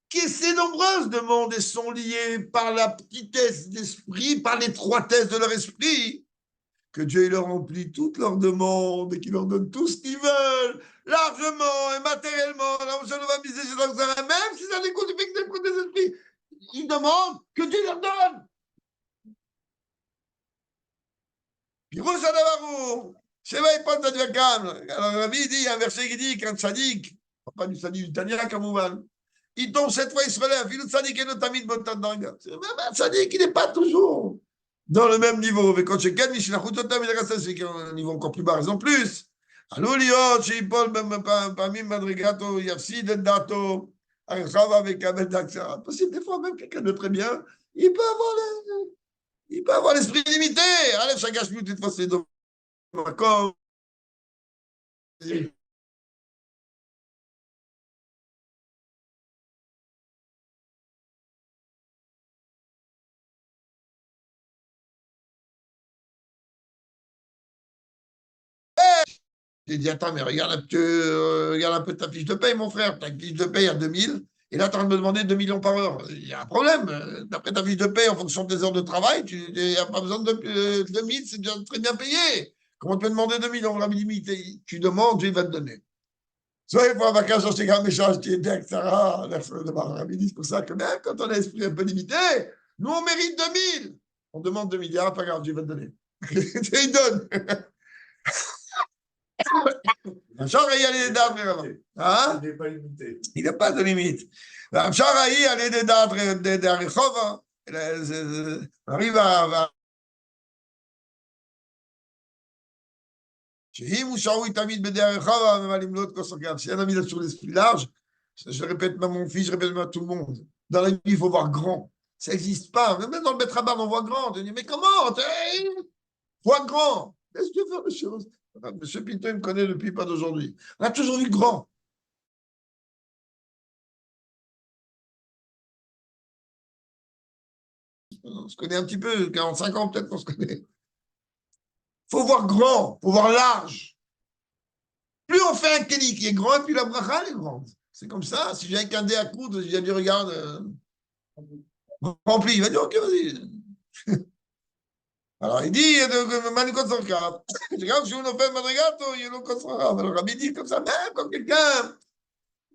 que ces nombreuses demandes sont liées par la petitesse d'esprit, par l'étroitesse de leur esprit, que Dieu leur remplit toutes leurs demandes et qu'il leur donne tout ce qu'ils veulent, largement et matériellement, même si ça découle du fait des esprits. Ils demandent que Dieu leur donne. Pirou Sadavarou, Sheva et Panta Dvakam. Alors, Rabbi dit, il y a un verset qui dit qu'un tzaddik, pas du tzaddik du Tania, Kamouvan, il tombe 7 fois, il se relève, il tzaddik et notamit Botandanga. C'est même un tzaddik, il n'est pas toujours dans le même niveau. Mais quand tu gagnes, c'est un niveau encore plus bas, raison plus. עלול להיות שיפול פעמים מדרגתו, יפסיד את דעתו, הרחבה ויקבל דעת קצרה. Possible, des fois, même quelqu'un de très bien, il peut avoir l'esprit limité. Allez, ça gâche plus, de toute façon, c'est dans le corps. J'ai dit, attends, mais regarde un peu ta fiche de paye, mon frère. Ta fiche de paye à 2000, et là, tu es en train de me demander 2 millions par heure. Il y a un problème. D'après ta fiche de paye, en fonction de tes heures de travail, il n'y a pas besoin de 2000, c'est déjà très bien payé. Comment tu peux demander 2 millions? La limité, tu demandes, Dieu va te donner. Soyez pour un vacances, je t'ai méchant, je t'ai dit, Sarah, c'est pour ça que même quand on a l'esprit un peu limité, nous, on mérite 2000. On demande 2 milliards, pas grave, Dieu va te donner. Il donne. אפשר היה על ידי דעת רחבה. il n'a pas de limite. אפשר היה על ידי דעת רחבה, arrive à... שאם הוא שעוי תמיד בדרך רחבה, ממלאים לו את כוס הגב. Si un ami a sur l'esprit large, je répète à mon fils, je répète à tout le monde, dans la vie, il faut voir grand. Ça n'existe pas. Même dans le Betrabar, on voit grand. On dit, mais comment? Vois grand. Laisse-le faire les choses. Monsieur Pinto, il me connaît depuis pas d'aujourd'hui. On a toujours vu grand. On se connaît un petit peu, 45 ans peut-être qu'on se connaît. Il faut voir grand, il faut voir large. Plus on fait un kéli qui est grand, et plus la bracha est grande. C'est comme ça. Si j'ai un dé à coudre, je lui regarde, rempli. Il va dire, ok, vas-y. Alors il dit, regarde, si on fait madrigato, il y a le Rabbi dit comme ça, même comme quelqu'un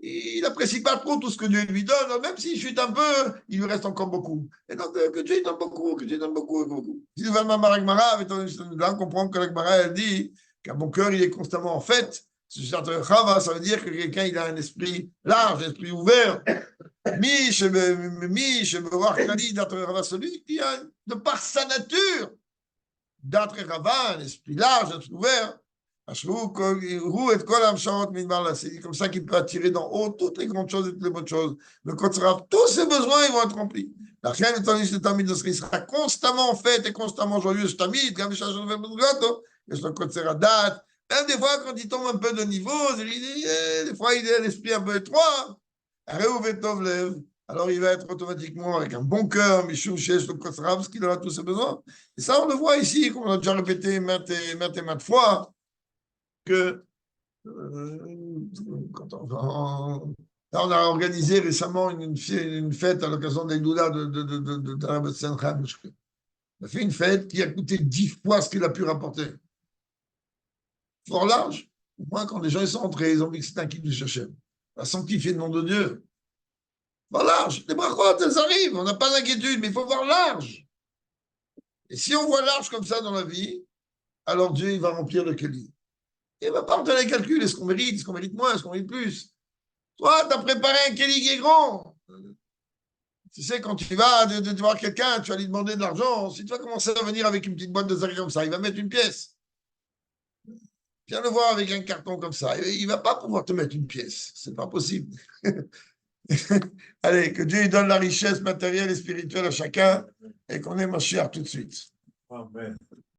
il n'apprécie pas trop tout ce que Dieu lui donne, même s'il chute un peu, il lui reste encore beaucoup. Et donc, que Dieu donne beaucoup, que Dieu donne beaucoup, beaucoup. Si nous allons à l'Agmara, on comprend que l'Agmara, elle dit qu'un bon cœur, il est constamment en fait. Ça veut dire que quelqu'un, il a un esprit large, un esprit ouvert. Celui qui a, de par sa nature, d'être Rava, un esprit large, un esprit ouvert. C'est comme ça qu'il peut attirer d'en haut toutes les grandes choses et toutes les bonnes choses. Mais quand tous ses besoins, ils vont être remplis. La reine il sera constamment en fête et constamment joyeux. Même des fois, quand il tombe un peu de niveau, des fois, il a l'esprit un peu étroit. Alors, il va être automatiquement avec un bon cœur, parce qu'il aura tous ses besoins. Et ça, on le voit ici, comme on a déjà répété maintes et maintes fois, que là, on a organisé récemment une fête à l'occasion des Loula de Rabbi Sencham. On a fait une fête qui a coûté 10 fois ce qu'il a pu rapporter. Fort large. Au moins, quand les gens ils sont entrés, ils ont vu que c'était un kit de Shachem. On a sanctifié le nom de Dieu. Fort large. Les brachot, elles arrivent. On n'a pas d'inquiétude, mais il faut voir large. Et si on voit large comme ça dans la vie, alors Dieu, il va remplir le kéli. Il ne va pas faire les calculs. Est-ce qu'on mérite moins, est-ce qu'on mérite plus? Toi, tu as préparé un kéli qui est grand. Tu sais, quand tu vas de voir quelqu'un, tu vas lui demander de l'argent. Si tu vas commencer à venir avec une petite boîte de sac comme ça, il va mettre une pièce. Viens le voir avec un carton comme ça. Il ne va pas pouvoir te mettre une pièce. Ce n'est pas possible. Allez, que Dieu donne la richesse matérielle et spirituelle à chacun et qu'on ait Mashiach tout de suite. Amen.